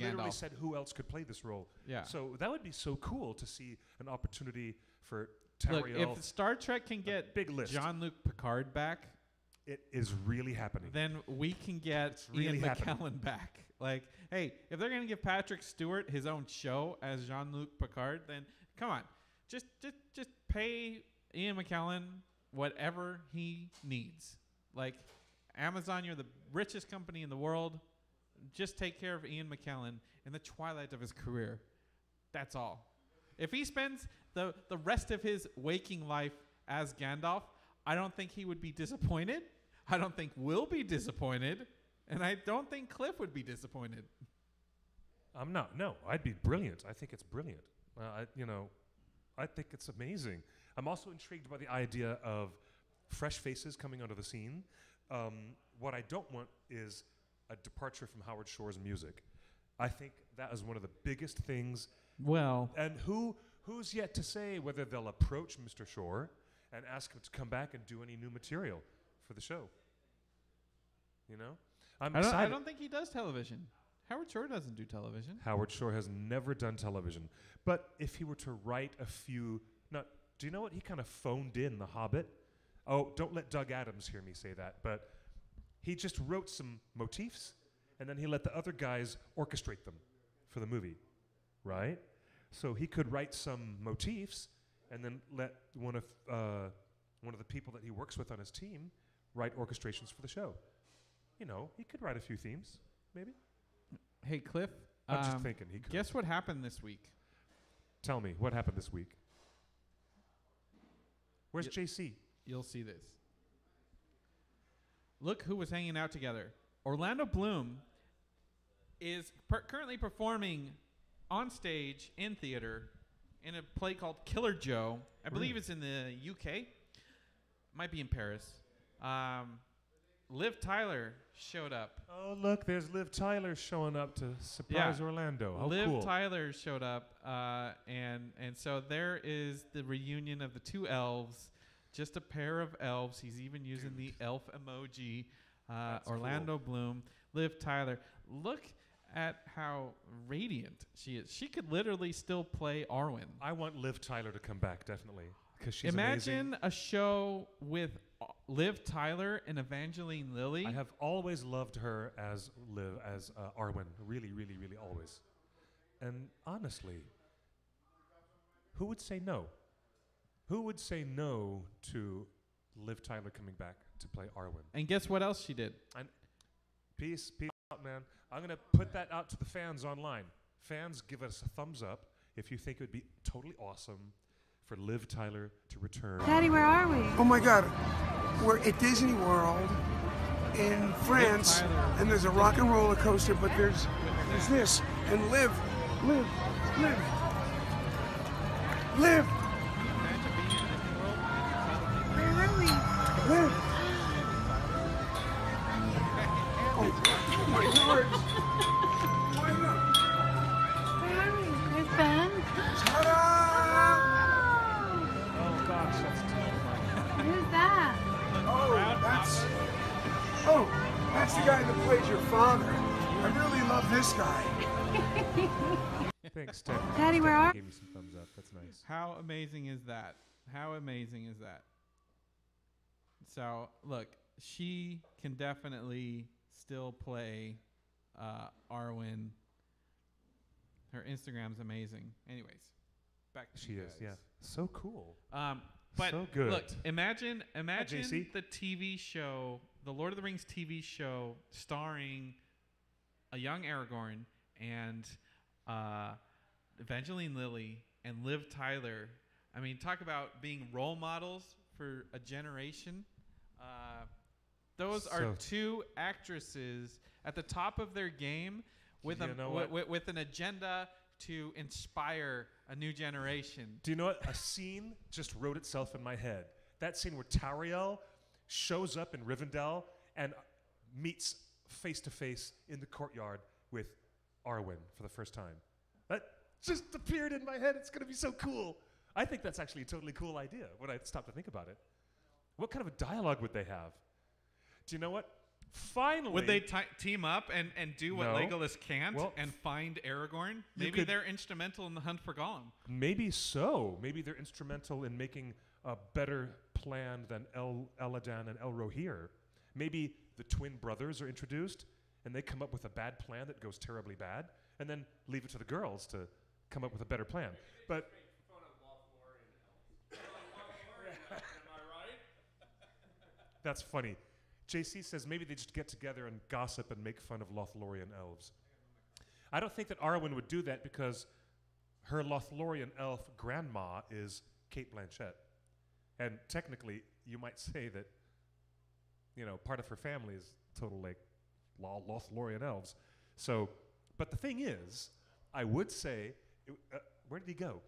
literally Gandalf. said who else could play this role. Yeah. So that would be so cool to see an opportunity for Tauriel. Look, if Star Trek can get big list. Jean-Luc Picard back, it is really happening. Then we can get Ian McKellen back. Like, hey, if they're gonna give Patrick Stewart his own show as Jean-Luc Picard, then come on, just pay Ian McKellen whatever he needs. Like, Amazon, you're the richest company in the world. Just take care of Ian McKellen in the twilight of his career. That's all. If he spends the rest of his waking life as Gandalf, I don't think he would be disappointed. I don't think we'll be disappointed. And I don't think Cliff would be disappointed. I'm not. No, I'd be brilliant. I think it's brilliant. I think it's amazing. I'm also intrigued by the idea of fresh faces coming onto the scene. What I don't want is a departure from Howard Shore's music. I think that is one of the biggest things. Well, and who's yet to say whether they'll approach Mr. Shore and ask him to come back and do any new material for the show? You know, I don't think he does television. Howard Shore doesn't do television. Howard Shore has never done television. But if he were to write a few, do you know what? He kind of phoned in The Hobbit. Oh, don't let Doug Adams hear me say that. But he just wrote some motifs, and then he let the other guys orchestrate them for the movie, right? So he could write some motifs, and then let one of the people that he works with on his team write orchestrations for the show. You know, he could write a few themes, maybe. Hey, Cliff. I'm just thinking he could. Guess what happened this week? Tell me, what happened this week? Where's JC? You'll see this. Look who was hanging out together. Orlando Bloom is currently performing on stage in theater in a play called Killer Joe. I believe it's in the UK. Might be in Paris. Liv Tyler showed up. Oh, look, there's Liv Tyler showing up to surprise Orlando. How Liv cool. Tyler showed up, and so there is the reunion of the two elves, just a pair of elves. He's even using the elf emoji. Orlando Bloom, Liv Tyler. Look at how radiant she is. She could literally still play Arwen. I want Liv Tyler to come back, definitely, because she's Imagine amazing. a show with Liv Tyler and Evangeline Lilly. I have always loved her as Arwen. Really, really, really always. And honestly, who would say no? Who would say no to Liv Tyler coming back to play Arwen? And guess what else she did? Peace out, man. I'm going to put that out to the fans online. Fans, give us a thumbs up if you think it would be totally awesome for Liv Tyler to return. Daddy, where are we? Oh my God, we're at Disney World in France, and there's a rock and roller coaster, but there's this, and Liv. Imagine being in Disney World and Where are we? Liv. Oh my God. Where are we? There's Ben. Ta-da! Oh gosh, that's terrifying. Who's that? That's the guy that plays your father. I really love this guy. Thanks, Ted. Daddy, where are? Gave me some thumbs up. That's nice. How amazing is that? How amazing is that? So, look, she can definitely still play Arwen. Her Instagram's amazing. Anyways, back to She you is, guys. yeah. So cool. But So good. look, imagine JC. the TV show, the Lord of the Rings TV show, starring a young Aragorn and Evangeline Lilly and Liv Tyler. I mean, talk about being role models for a generation. Those are two actresses at the top of their game with with an agenda to inspire a new generation. Do you know what? A scene just wrote itself in my head. That scene where Tauriel shows up in Rivendell and meets face to face in the courtyard with Arwen for the first time. That just appeared in my head. It's going to be so cool. I think that's actually a totally cool idea when I stop to think about it. What kind of a dialogue would they have? Do you know what? Finally. Would they team up and do what No. Legolas can't and find Aragorn? Maybe they're instrumental in the hunt for Gollum. Maybe so. Maybe they're instrumental in making a better plan than Elladan and Elrohir. Maybe the twin brothers are introduced and they come up with a bad plan that goes terribly bad, and then leave it to the girls to come up with a better plan. But that's funny. JC says maybe they just get together and gossip and make fun of Lothlorien elves. I don't think that Arwen would do that because her Lothlorien elf grandma is Cate Blanchett. And technically, you might say that, you know, part of her family is total, like, Lothlorien elves. So, but the thing is, I would say, where did he go?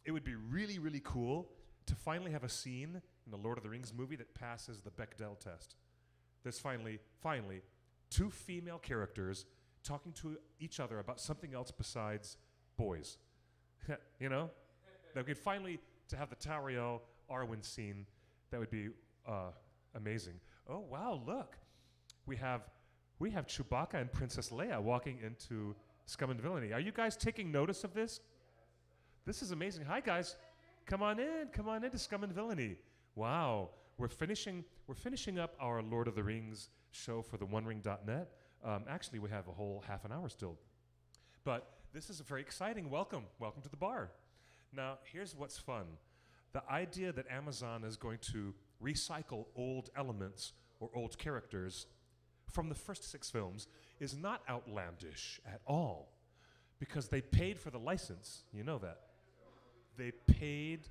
It would be really, really cool to finally have a scene in the Lord of the Rings movie that passes the Bechdel test. There's finally, two female characters talking to each other about something else besides boys. You know? That we could finally, to have the Tauriel Arwen scene, that would be amazing. Oh, wow, look. We have Chewbacca and Princess Leia walking into Scum and Villainy. Are you guys taking notice of this? This is amazing. Hi, guys. Come on into Scum and Villainy. Wow. We're finishing up our Lord of the Rings show for the OneRing.net. Actually, we have a whole half an hour still. But this is a very exciting welcome. Welcome to the bar. Now, here's what's fun. The idea that Amazon is going to recycle old elements or old characters from the first 6 films is not outlandish at all, because they paid for the license. You know that. They paid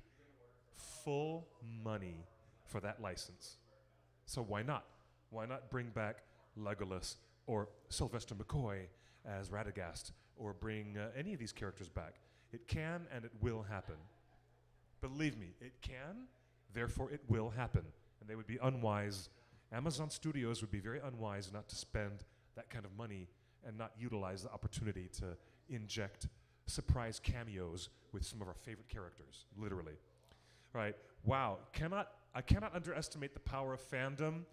full money for that license. So why not? Why not bring back Legolas or Sylvester McCoy as Radagast, or bring any of these characters back? It can and it will happen. Believe me, it can, therefore it will happen. And they would be unwise. Amazon Studios would be very unwise not to spend that kind of money and not utilize the opportunity to inject surprise cameos with some of our favorite characters, literally. Right? Wow. I cannot underestimate the power of fandom.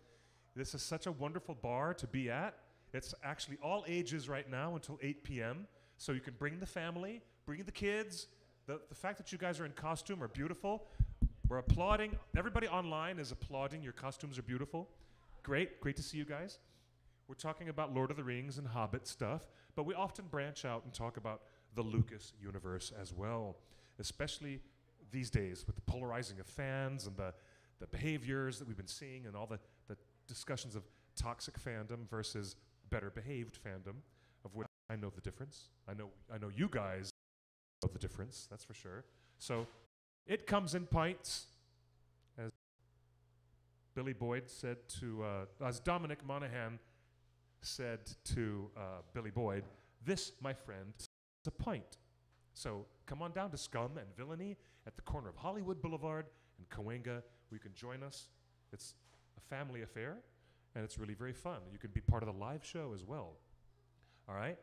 This is such a wonderful bar to be at. It's actually all ages right now until 8 p.m. So you can bring the family, bring the kids. The fact that you guys are in costume are beautiful. We're applauding. Everybody online is applauding. Your costumes are beautiful. Great to see you guys. We're talking about Lord of the Rings and Hobbit stuff, but we often branch out and talk about the Lucas universe as well, especially these days with the polarizing of fans and the behaviors that we've been seeing and all the discussions of toxic fandom versus better behaved fandom, of which I know the difference. I know you guys know the difference, that's for sure. So it comes in pints, as Billy Boyd said to, as Dominic Monaghan said to Billy Boyd, this, my friend, is a pint. So come on down to Scum and Villainy at the corner of Hollywood Boulevard and Cahuenga, where you can join us. It's a family affair, and it's really very fun. You can be part of the live show as well. All right?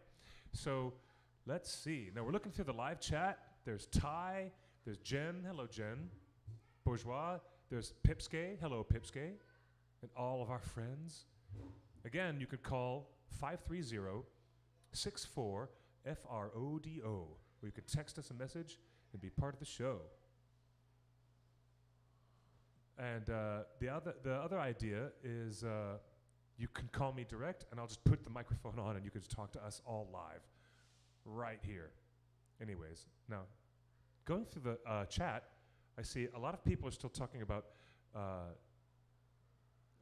So let's see. Now we're looking through the live chat. There's Ty. There's Jen. Hello, Jen. Bourgeois. There's Pipske. Hello, Pipske. And all of our friends. Again, you could call 530-64-FRODO, or you can text us a message and be part of the show. And the other idea is you can call me direct, and I'll just put the microphone on, and you can just talk to us all live, right here. Anyways, now, going through the chat, I see a lot of people are still talking about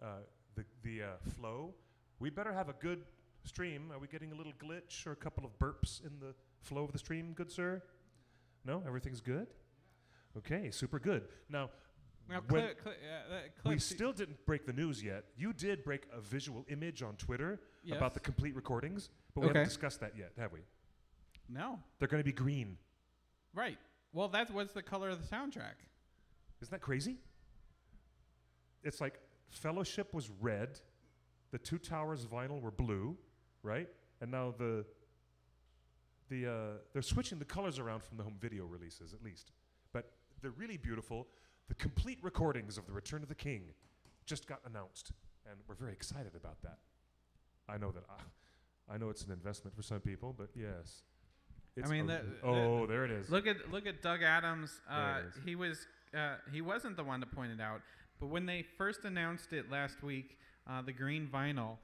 the flow. We better have a good stream. Are we getting a little glitch or a couple of burps in the flow of the stream, good sir? No? Everything's good? Okay, super good. Now we still didn't break the news yet. You did break a visual image on Twitter about the complete recordings, but we haven't discussed that yet, have we? No. They're going to be green. Right. Well, that's what's the color of the soundtrack. Isn't that crazy? It's like Fellowship was red, the Two Towers vinyl were blue, right? And now they're switching the colors around from the home video releases, at least. But they're really beautiful. The complete recordings of The Return of the King just got announced, and we're very excited about that. I know that I know it's an investment for some people, but yes. It's there it is. Look at Doug Adams. He wasn't the one to point it out, but when they first announced it last week, the green vinyl,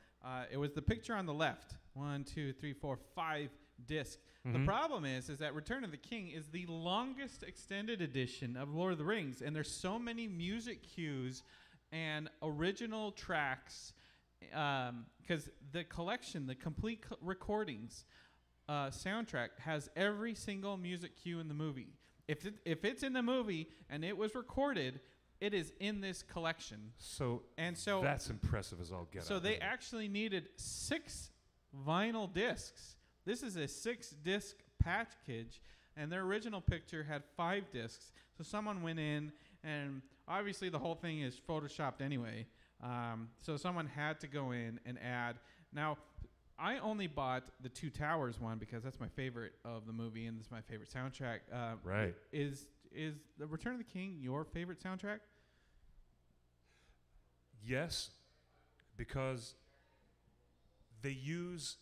it was the picture on the left. 1, 2, 3, 4, 5 discs. The problem is that Return of the King is the longest extended edition of Lord of the Rings, and there's so many music cues and original tracks, because the collection, the complete recordings soundtrack has every single music cue in the movie. If it's in the movie and it was recorded, it is in this collection. So that's impressive as all get out. So they actually needed 6 vinyl discs. This is a 6-disc package, and their original picture had 5 discs. So someone went in, and obviously the whole thing is photoshopped anyway. So someone had to go in and add. Now, I only bought the Two Towers one because that's my favorite of the movie, and this is my favorite soundtrack. Right. Is The Return of the King your favorite soundtrack? Yes, because they use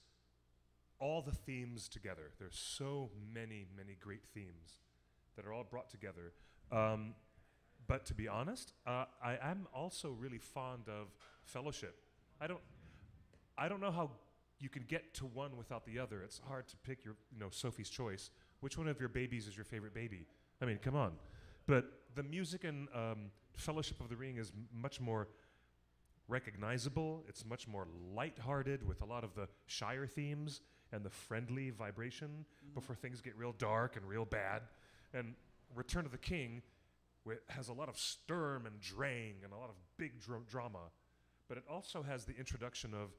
all the themes together. There's so many, many great themes that are all brought together. But to be honest, I'm also really fond of Fellowship. I don't know how you can get to one without the other. It's hard to pick your, Sophie's Choice. Which one of your babies is your favorite baby? I mean, come on. But the music in Fellowship of the Ring is much more recognizable. It's much more lighthearted with a lot of the Shire themes and the friendly vibration before things get real dark and real bad. And Return of the King has a lot of sturm and drang and a lot of big drama. But it also has the introduction of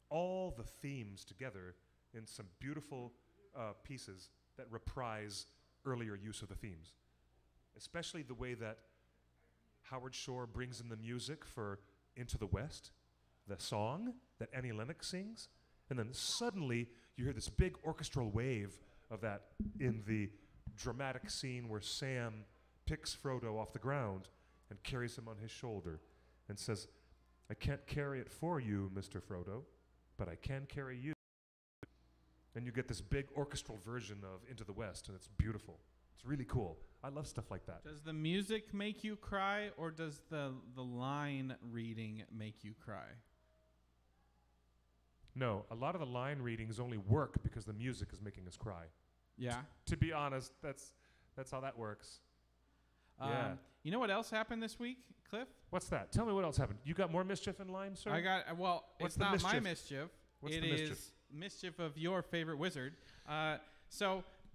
all the themes together in some beautiful pieces that reprise earlier use of the themes. Especially the way that Howard Shore brings in the music for Into the West, the song that Annie Lennox sings, and then suddenly you hear this big orchestral wave of that in the dramatic scene where Sam picks Frodo off the ground and carries him on his shoulder and says, "I can't carry it for you, Mr. Frodo, but I can carry you." And you get this big orchestral version of Into the West, and it's beautiful. It's really cool. I love stuff like that. Does the music make you cry, or does the line reading make you cry? No, a lot of the line readings only work because the music is making us cry. Yeah. To be honest, that's how that works. Yeah. You know what else happened this week, Cliff? What's that? Tell me what else happened. You got more mischief in line, sir? It's not my mischief. What's it the is mischief? mischief of your favorite wizard. Ian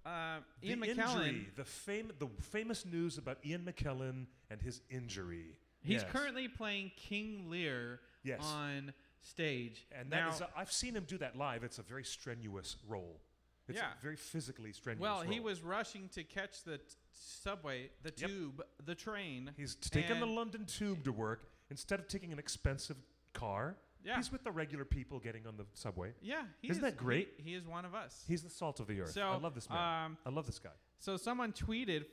the McKellen. Injury, the famous news about Ian McKellen and his injury. He's currently playing King Lear on stage. And now, I've seen him do that live. It's a very strenuous role. It's a very physically strenuous role. Well, he was rushing to catch the subway, the tube, the train. He's taken the London Tube to work instead of taking an expensive car. Yeah. He's with the regular people getting on the subway. Yeah. Isn't that great? He is one of us. He's the salt of the earth. So, I love this man. I love this guy. So someone tweeted,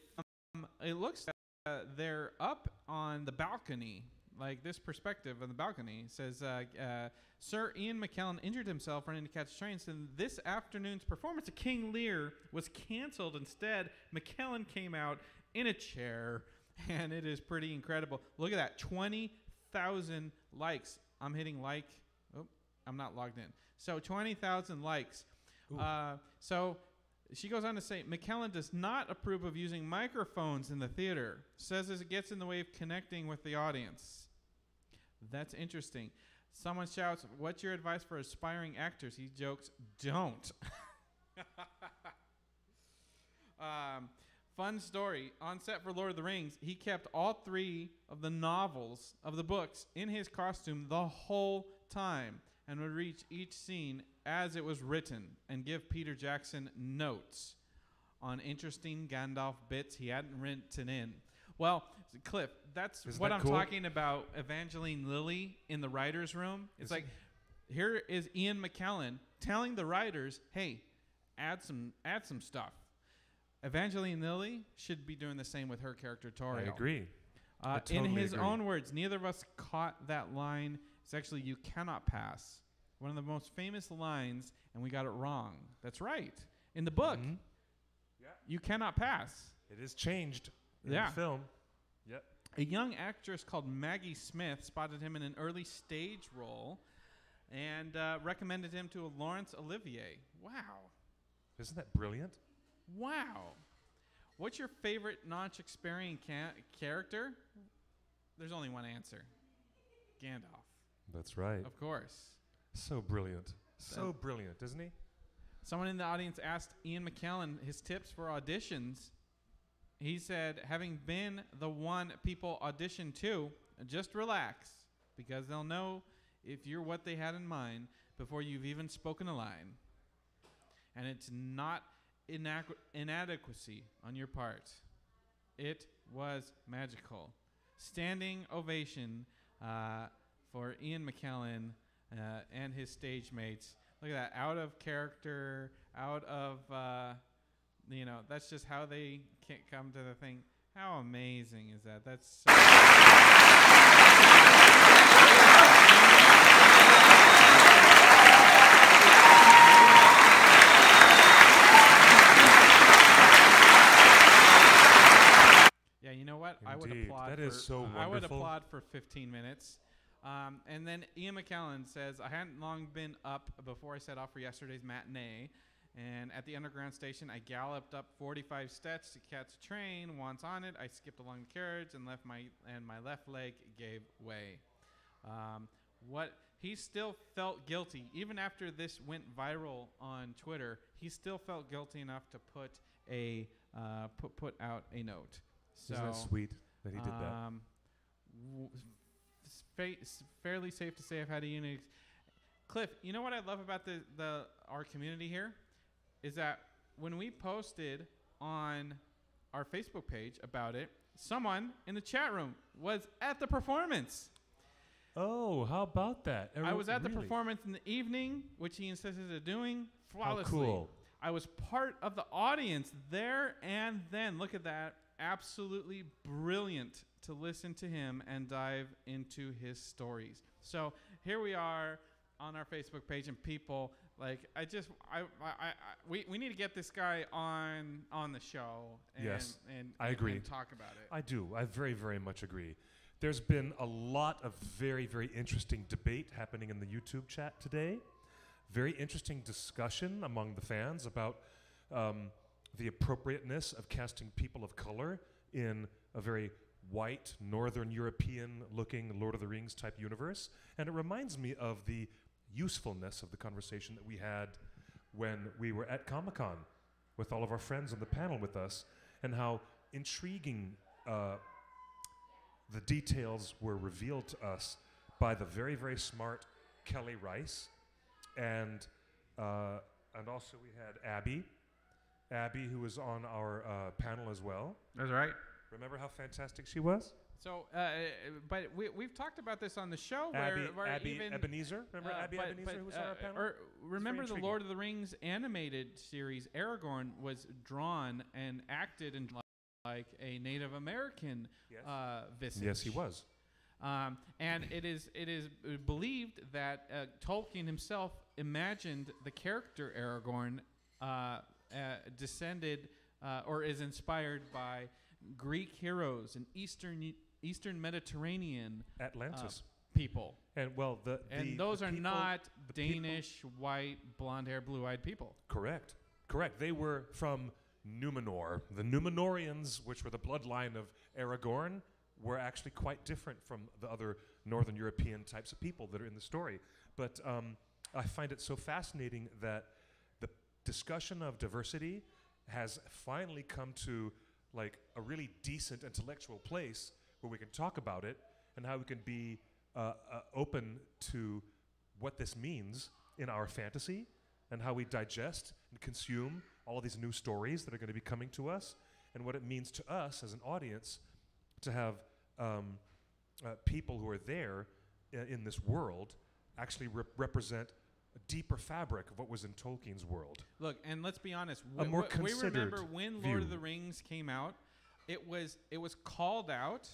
it looks like they're up on the balcony, like this perspective on the balcony. It says, Sir Ian McKellen injured himself running to catch trains, and this afternoon's performance of King Lear was canceled. Instead, McKellen came out in a chair, and it is pretty incredible. Look at that, 20,000 likes. I'm hitting like. Oh, I'm not logged in. So 20,000 likes. So she goes on to say, McKellen does not approve of using microphones in the theater. Says it gets in the way of connecting with the audience. That's interesting. Someone shouts, what's your advice for aspiring actors? He jokes, don't. Fun story. On set for Lord of the Rings, he kept all 3 of the novels of the books in his costume the whole time and would reach each scene as it was written and give Peter Jackson notes on interesting Gandalf bits he hadn't written in. Well, Cliff, that's what I'm talking about. Evangeline Lilly in the writer's room. It's like, here is Ian McKellen telling the writers, hey, add some stuff. Evangeline Lilly should be doing the same with her character Toriel. I agree. In his own words, neither of us caught that line. It's actually, you cannot pass. One of the most famous lines, and we got it wrong. That's right. In the book, you cannot pass. It is changed in the film. Yep. A young actress called Maggie Smith spotted him in an early stage role and recommended him to Laurence Olivier. Wow. Isn't that brilliant? Wow. What's your favorite non-Shakespearean character? There's only one answer. Gandalf. That's right. Of course. So brilliant. So brilliant, isn't he? Someone in the audience asked Ian McKellen his tips for auditions. He said, having been the one people audition to, just relax, because they'll know if you're what they had in mind before you've even spoken a line. And it's not inadequacy on your part. It was magical. Standing ovation for Ian McKellen and his stage mates. Look at that, out of character, out of, that's just how they can't come to the thing. How amazing is that? That's so yeah, you know what? Indeed. I would applaud. That is so wonderful. I would applaud for 15 minutes. And then Ian McKellen says, I hadn't long been up before I set off for yesterday's matinee. And at the underground station, I galloped up 45 steps to catch a train. Once on it, I skipped along the carriage and my left leg gave way. He still felt guilty. Even after this went viral on Twitter, he still felt guilty enough to put out a note. So, isn't that sweet that he did that? Fairly safe to say I've had a unique. Cliff, you know what I love about our community here is that when we posted on our Facebook page about it, someone in the chat room was at the performance. Oh, how about that? I was at the performance in the evening, which he insisted on doing flawlessly. How cool. I was part of the audience there and then. Look at that. Absolutely brilliant to listen to him and dive into his stories. So here we are on our Facebook page, and people we need to get this guy on the show. And I agree. And talk about it. I do. I very, very much agree. There's been a lot of very, very interesting debate happening in the YouTube chat today. Very interesting discussion among the fans about the appropriateness of casting people of color in a very white, Northern European-looking Lord of the Rings type universe. And it reminds me of the usefulness of the conversation that we had when we were at Comic-Con with all of our friends on the panel with us, and how intriguing the details were revealed to us by the very, very smart Kelly Rice, and also we had Abby, who was on our panel as well. That's right. Remember how fantastic she was? So, but we've talked about this on the show. where Abby even Ebenezer. Remember Abby Ebenezer, who was on our panel? Or remember the intriguing. Lord of the Rings animated series? Aragorn was drawn and acted in like a Native American visage. Yes, he was. And it is believed that Tolkien himself imagined the character Aragorn descended or is inspired by Greek heroes and Eastern Mediterranean Atlantis. people. And well, those are people, not the people- Danish, white, blonde-haired, blue-eyed people. Correct. They were from Numenor. The Numenorians, which were the bloodline of Aragorn, were actually quite different from the other Northern European types of people that are in the story. But I find it so fascinating that the discussion of diversity has finally come to like a really decent intellectual place where we can talk about it and how we can be open to what this means in our fantasy and how we digest and consume all of these new stories that are going to be coming to us, and what it means to us as an audience to have people who are there in this world actually represent a deeper fabric of what was in Tolkien's world. Look, and let's be honest. A more we remember considered when view. Lord of the Rings came out. It was called out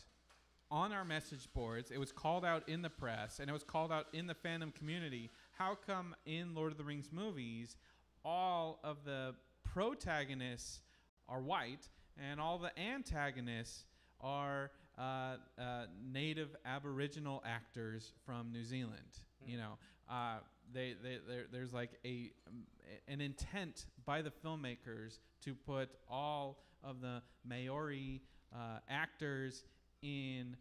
on our message boards. It was called out in the press, and it was called out in the fandom community. How come in Lord of the Rings movies, all of the protagonists are white and all the antagonists are native Aboriginal actors from New Zealand? You know, there's like an intent by the filmmakers to put all of the Maori actors in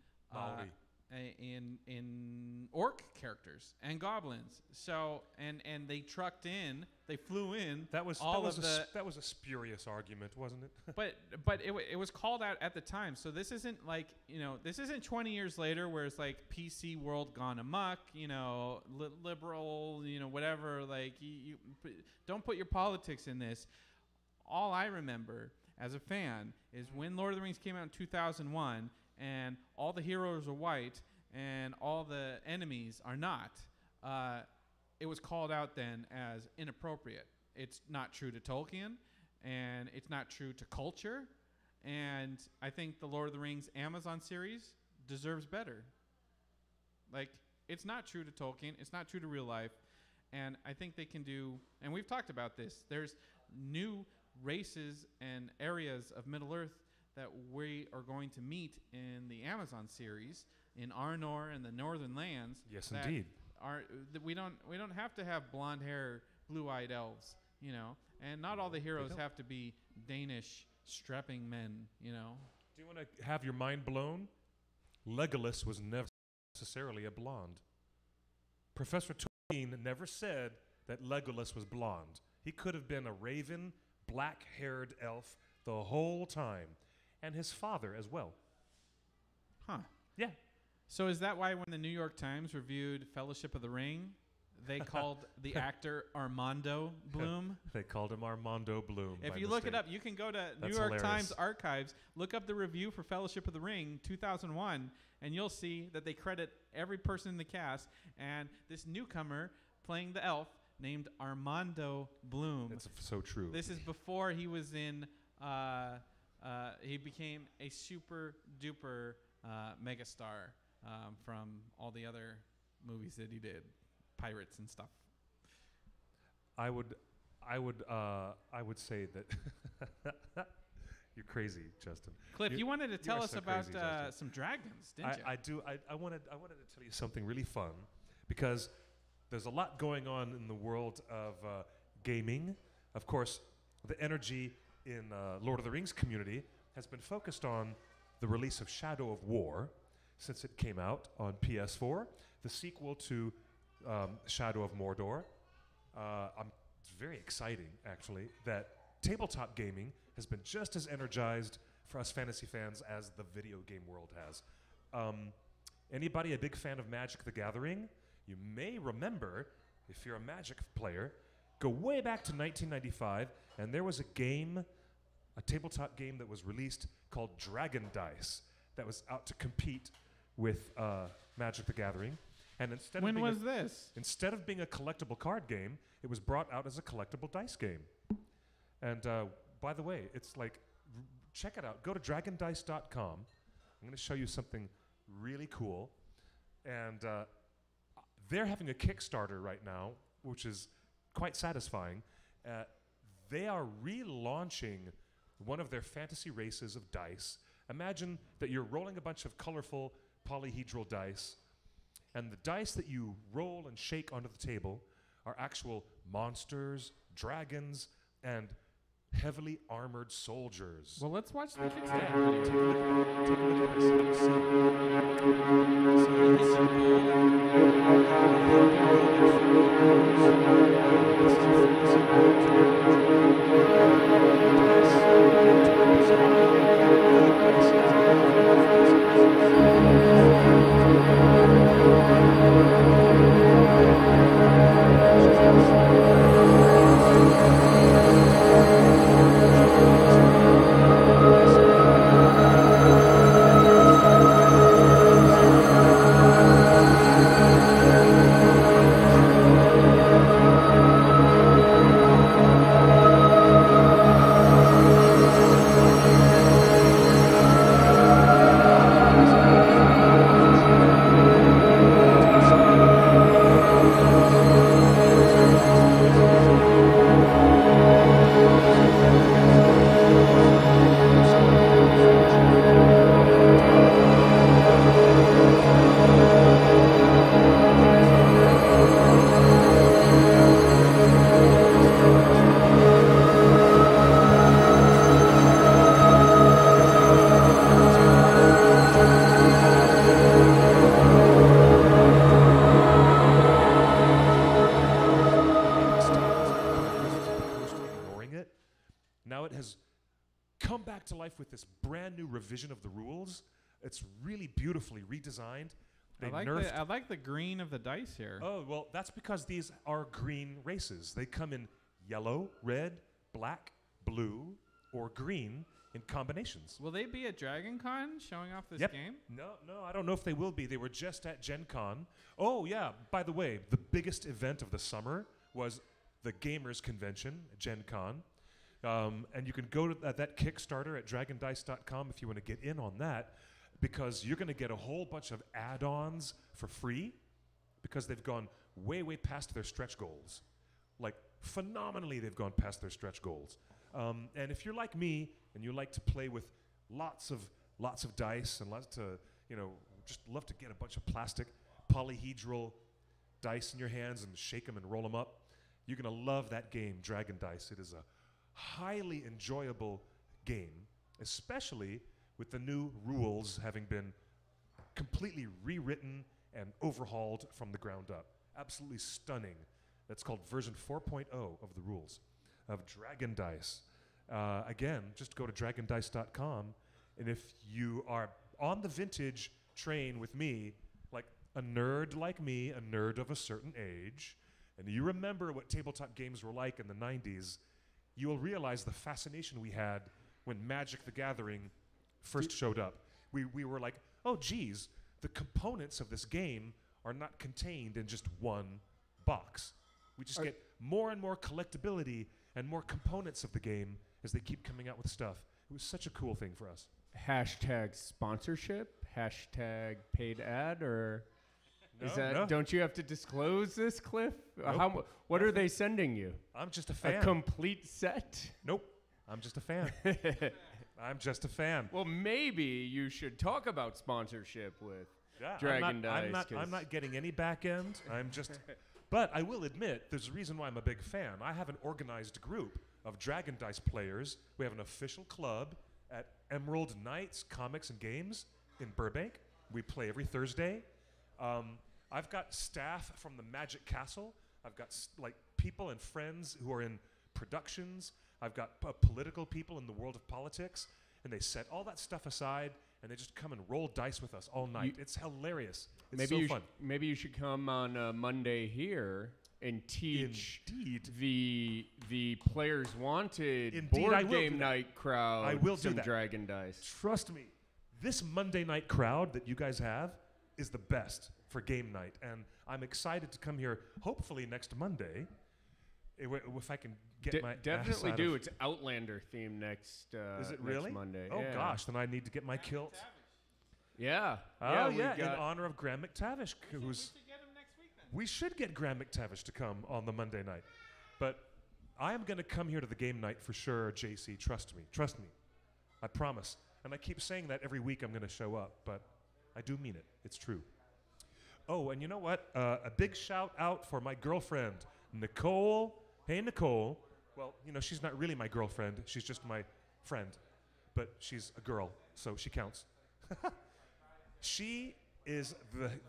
orc characters and goblins. So and they flew in. That was a spurious argument, wasn't it? But it was called out at the time. So this isn't like, this isn't 20 years later where it's like PC world gone amok, liberal, whatever. Like you don't put your politics in this. All I remember as a fan is when Lord of the Rings came out in 2001 and all the heroes are white and all the enemies are not. It was called out then as inappropriate. It's not true to Tolkien, and it's not true to culture. And I think the Lord of the Rings Amazon series deserves better. Like, it's not true to Tolkien. It's not true to real life. And I think they can do, and we've talked about this, there's new races and areas of Middle-earth that we are going to meet in the Amazon series, in Arnor and the Northern Lands. Yes, indeed. We don't have to have blonde hair, blue-eyed elves, and not all the heroes have to be Danish strapping men, Do you want to have your mind blown? Legolas was never necessarily a blonde. Professor Tolkien never said that Legolas was blonde. He could have been a raven, black-haired elf the whole time, and his father as well. Huh. Yeah. So is that why when the New York Times reviewed Fellowship of the Ring, they called the actor Armando Bloom? They called him Armando Bloom. If you look it up, you can go to New York Times archives, look up the review for Fellowship of the Ring 2001, and you'll see that they credit every person in the cast and this newcomer playing the elf named Armando Bloom. It's so true. This is before he was in, he became a super duper megastar from all the other movies that he did, pirates and stuff. I would say that you're crazy, Justin. Cliff, you wanted to tell us so about crazy, some dragons, didn't you? I do. I wanted to tell you something really fun, because there's a lot going on in the world of gaming. Of course, the energy in Lord of the Rings community has been focused on the release of Shadow of War, since it came out on PS4, the sequel to Shadow of Mordor. It's very exciting, actually, that tabletop gaming has been just as energized for us fantasy fans as the video game world has. Anybody a big fan of Magic the Gathering? You may remember, if you're a Magic player, go way back to 1995, and there was a game, a tabletop game that was released called Dragon Dice that was out to compete with Magic the Gathering. And instead When of was this? Instead of being a collectible card game, it was brought out as a collectible dice game. And by the way, it's like, check it out. Go to dragondice.com. I'm going to show you something really cool. And they're having a Kickstarter right now, which is quite satisfying. They are relaunching one of their fantasy races of dice. Imagine that you're rolling a bunch of colorful polyhedral dice, and the dice that you roll and shake onto the table are actual monsters, dragons, and heavily armored soldiers. Well, let's watch the Kickstarter video. Take a look at this. You see. To life with this brand new revision of the rules. It's really beautifully redesigned. They nerfed. I like the green of the dice here. Oh, well, that's because these are green races. They come in yellow, red, black, blue, or green in combinations. Will they be at Dragon Con showing off this Yep. game? No, I don't know if they will be. They were just at Gen Con. Oh, yeah, by the way, the biggest event of the summer was the Gamers Convention, Gen Con. And you can go to that Kickstarter at dragondice.com if you want to get in on that, because you're going to get a whole bunch of add-ons for free because they've gone way, way past their stretch goals. Like, phenomenally, they've gone past their stretch goals. And if you're like me and you like to play with lots of dice and lots to, just love to get a bunch of plastic polyhedral dice in your hands and shake them and roll them up, you're going to love that game, Dragon Dice. It is a highly enjoyable game, especially with the new rules having been completely rewritten and overhauled from the ground up. Absolutely stunning. That's called version 4.0 of the rules of Dragon Dice. Again, just go to dragondice.com, and if you are on the vintage train with me, like a nerd like me, a nerd of a certain age, and you remember what tabletop games were like in the 90s, you will realize the fascination we had when Magic the Gathering first showed up. We were like, oh, geez, the components of this game are not contained in just one box. We just get more and more collectability and more components of the game as they keep coming out with stuff. It was such a cool thing for us. Hashtag sponsorship, hashtag paid ad, or No. don't you have to disclose this, Cliff? Nope. What are they sending you? I'm just a fan. A complete set? Nope. I'm just a fan. I'm just a fan. Well, maybe you should talk about sponsorship with Dragon Dice. I'm not getting any back end. I'm just... But I will admit, there's a reason why I'm a big fan. I have an organized group of Dragon Dice players. We have an official club at Emerald Knights Comics and Games in Burbank. We play every Thursday. I've got staff from the Magic Castle. I've got like people and friends who are in productions. I've got political people in the world of politics, and they set all that stuff aside and they just come and roll dice with us all night. It's hilarious. It's so fun. Maybe you should come on Monday here and teach the Players Wanted board game night crowd I will do some that. Dragon Dice. Trust me, this Monday night crowd that you guys have is the best for game night, and I'm excited to come here hopefully next Monday if I can get my definitely ass out do. of It's Outlander theme next Is it really? next Monday. Oh yeah. gosh, then I need to get my kilt. Yeah. Oh yeah. in honor of Graham McTavish, who's we should get Graham McTavish to come on the Monday night. But I am going to come here to the game night for sure, JC. Trust me. Trust me. I promise. And I keep saying that every week I'm going to show up, but I do mean it. It's true. Oh, and you know what? A big shout out for my girlfriend, Nicole. Hey, Nicole. Well, you know, she's not really my girlfriend. She's just my friend. But she's a girl, so she counts. She is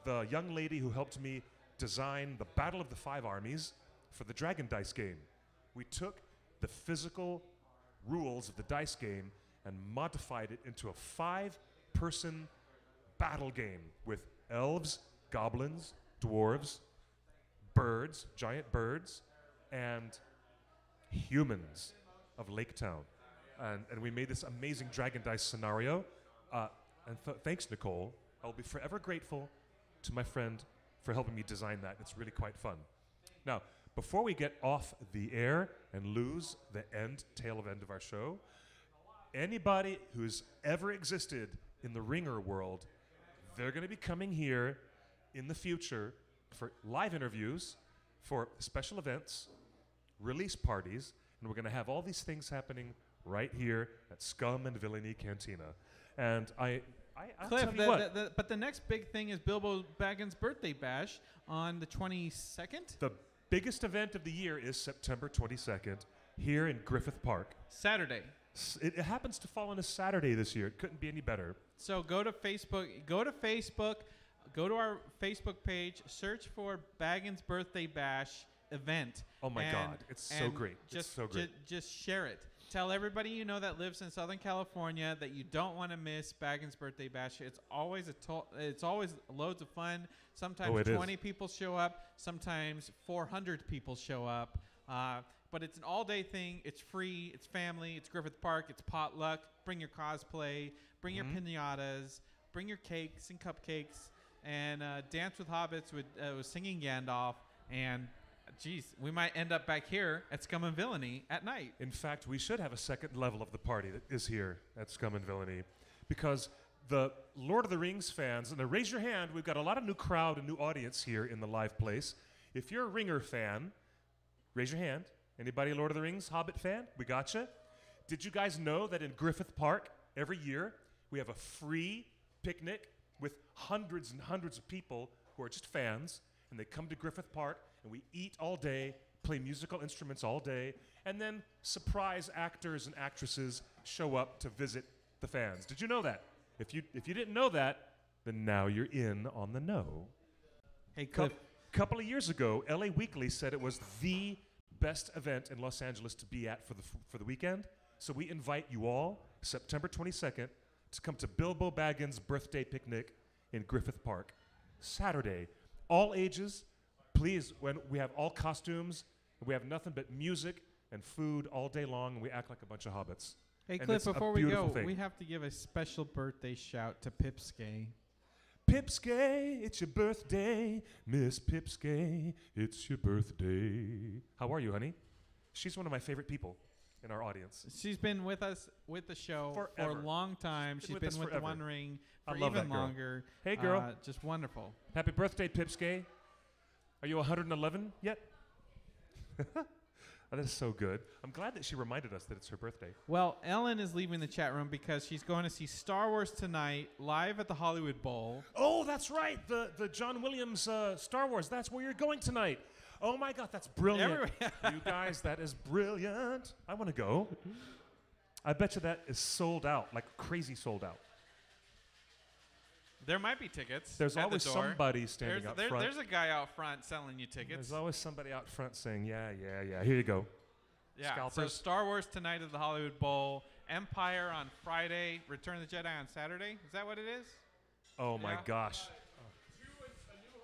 the young lady who helped me design the Battle of the Five Armies for the Dragon Dice game. We took the physical rules of the dice game and modified it into a 5-person battle game with elves, goblins, dwarves, birds, giant birds, and humans of Lake Town. And we made this amazing Dragon Dice scenario. Thanks, Nicole. I will be forever grateful to my friend for helping me design that. It's really quite fun. Now, before we get off the air and lose the tail end of our show, anybody who's ever existed in the Ringer world, they're going to be coming here in the future for live interviews, for special events, release parties, and we're going to have all these things happening right here at Scum and Villainy Cantina. And I'll Cliff, tell you what. but the next big thing is Bilbo Baggins' birthday bash on the 22nd. The biggest event of the year is September 22nd here in Griffith Park. Saturday. It happens to fall on a Saturday this year. It couldn't be any better. So go to Facebook. Go to our Facebook page. Search for Baggins' birthday bash event. Oh my God, it's so great. It's so great. Just share it. Tell everybody you know that lives in Southern California that you don't want to miss Baggins' birthday bash. It's always it's always loads of fun. Sometimes 20 people show up. Sometimes 400 people show up. But it's an all-day thing. It's free. It's family. It's Griffith Park. It's potluck. Bring your cosplay. Bring your piñatas. Bring your cakes and cupcakes. And dance with hobbits with singing Gandalf. And geez, we might end up back here at Scum and Villainy at night. In fact, we should have a second level of the party that is here at Scum and Villainy, because the Lord of the Rings fans, and raise your hand, we've got a lot of new crowd and new audience here in the live place. If you're a Ringer fan, raise your hand. Anybody a Lord of the Rings Hobbit fan? We gotcha. Did you guys know that in Griffith Park, every year, we have a free picnic with hundreds and hundreds of people who are just fans, and they come to Griffith Park, and we eat all day, play musical instruments all day, and then surprise actors and actresses show up to visit the fans. Did you know that? If you didn't know that, then now you're in on the know. Hey, Cliff. Couple of years ago, LA Weekly said it was the best event in Los Angeles to be at for the weekend. So we invite you all, September 22nd, to come to Bilbo Baggins' birthday picnic in Griffith Park. Saturday, all ages. Please, when we have all costumes, we have nothing but music and food all day long, and we act like a bunch of hobbits. Hey, And Cliff, it's a before we go, beautiful thing. we have to give a special birthday shout to Pipskay. Pipskay, it's your birthday. Miss Pipskay, it's your birthday. How are you, honey? She's one of my favorite people in our audience. She's been with us with the show for Forever. a long time. She's been with the One Ring for I love even that girl. longer. Hey, girl. Just wonderful. Happy birthday, Pipskay. Are you 111 yet? That is so good. I'm glad that she reminded us that it's her birthday. Well, Ellen is leaving the chat room because she's going to see Star Wars tonight live at the Hollywood Bowl. Oh, that's right. The John Williams Star Wars. That's where you're going tonight. Oh, my God. That's brilliant. You guys, that is brilliant. I want to go. I bet you that is sold out, like crazy sold out. There might be tickets. There's at always the door. somebody standing up front. There's a guy out front selling you tickets. There's always somebody out front saying, yeah, here you go. Yeah, Scalpers. so Star Wars tonight at the Hollywood Bowl, Empire on Friday, Return of the Jedi on Saturday. Is that what it is? Oh, my gosh. A New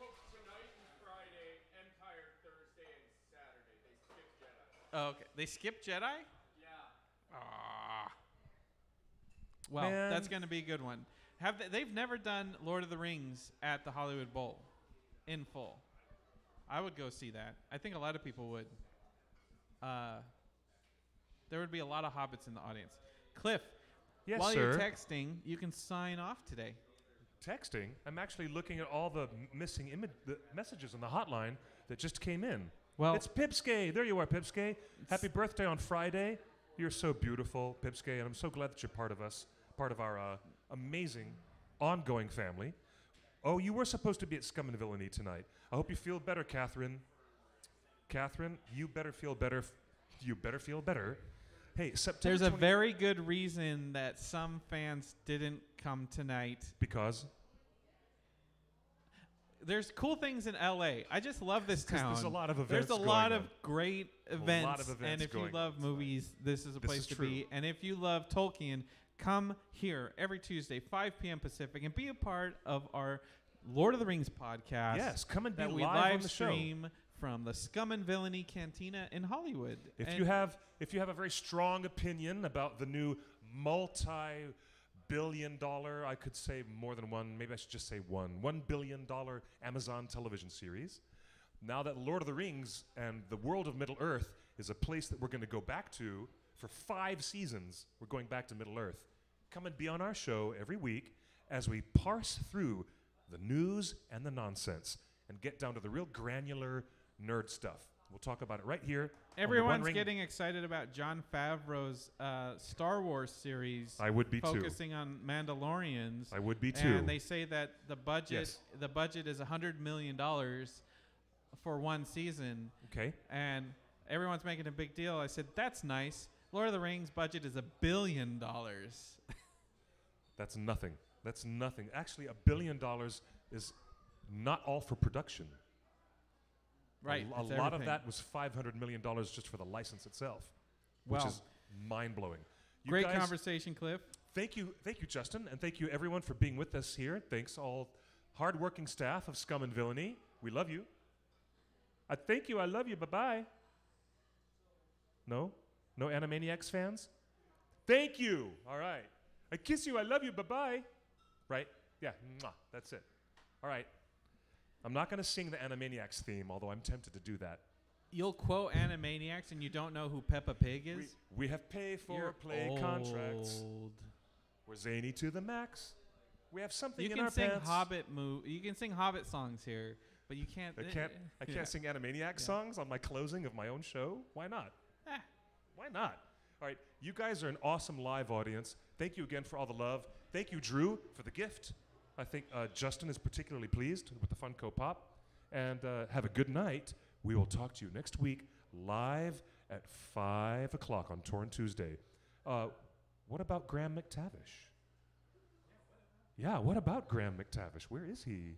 Hope tonight and Friday, Empire Thursday and Saturday. They skipped Jedi. Oh, okay. They skipped Jedi? Yeah. Ah. Well, Man. that's going to be a good one. They've never done Lord of the Rings at the Hollywood Bowl in full. I would go see that. I think a lot of people would. There would be a lot of hobbits in the audience. Cliff, Yes, while sir. you're texting, you can sign off today. Texting? I'm actually looking at all the missing the messages on the hotline that just came in. Well, It's Pipsky. There you are, Pipsky. Happy birthday on Friday. You're so beautiful, Pipsky, and I'm so glad that you're part of us, part of our amazing, ongoing family. Oh, you were supposed to be at Scum and Villainy tonight. I hope you feel better, Catherine. Catherine, you better feel better. You better feel better. Hey, September there's a 20 very good reason that some fans didn't come tonight. Because? There's cool things in LA. I just love this 'Cause town. there's a lot of events There's a going lot on. of great A events. lot of events and if you going love on. movies, this is a This place is to true. be. And if you love Tolkien, come here every Tuesday, 5 p.m. Pacific, and be a part of our Lord of the Rings podcast. Yes, come and be that we live live on the show. stream from the Scum and Villainy Cantina in Hollywood. If And you have a very strong opinion about the new multi-billion-dollar, I could say more than one, maybe I should just say $1 billion Amazon television series, now that Lord of the Rings and the world of Middle-earth is a place that we're going to go back to for 5 seasons, we're going back to Middle-earth. Come and be on our show every week as we parse through the news and the nonsense and get down to the real granular nerd stuff. We'll talk about it right here. on the One everyone's Ring. getting excited about Jon Favreau's Star Wars series. I would be too. focusing on Mandalorians. I would be too. And they say that the budget is $100 million for one season. Okay. And everyone's making a big deal. I said, that's nice. Lord of the Rings budget is $1 billion. That's nothing. That's nothing. Actually, $1 billion is not all for production. Right. A it's lot of everything. that was $500 million just for the license itself, Well, which is mind-blowing. You great guys, conversation, Cliff. Thank you, Justin, and thank you everyone for being with us here. Thanks all hard-working staff of Scum and Villainy. We love you. I thank you. I love you. Bye-bye. No? No Animaniacs fans? Thank you. All right. I kiss you. I love you. Bye-bye. Right? Yeah. Mwah. That's it. All right. I'm not going to sing the Animaniacs theme, although I'm tempted to do that. You'll quote Animaniacs and you don't know who Peppa Pig is? We have pay-for-play You're contracts. old. We're zany to the max. We have something You in can our sing pants. You can sing Hobbit songs here, but you can't. I can't sing Animaniacs songs on my closing of my own show. Why not? Why not? All right, you guys are an awesome live audience. Thank you again for all the love. Thank you, Drew, for the gift. I think Justin is particularly pleased with the Funko Pop. And have a good night. We will talk to you next week live at 5 o'clock on Torn Tuesday. What about Graham McTavish? Yeah, what about Graham McTavish? Where is he?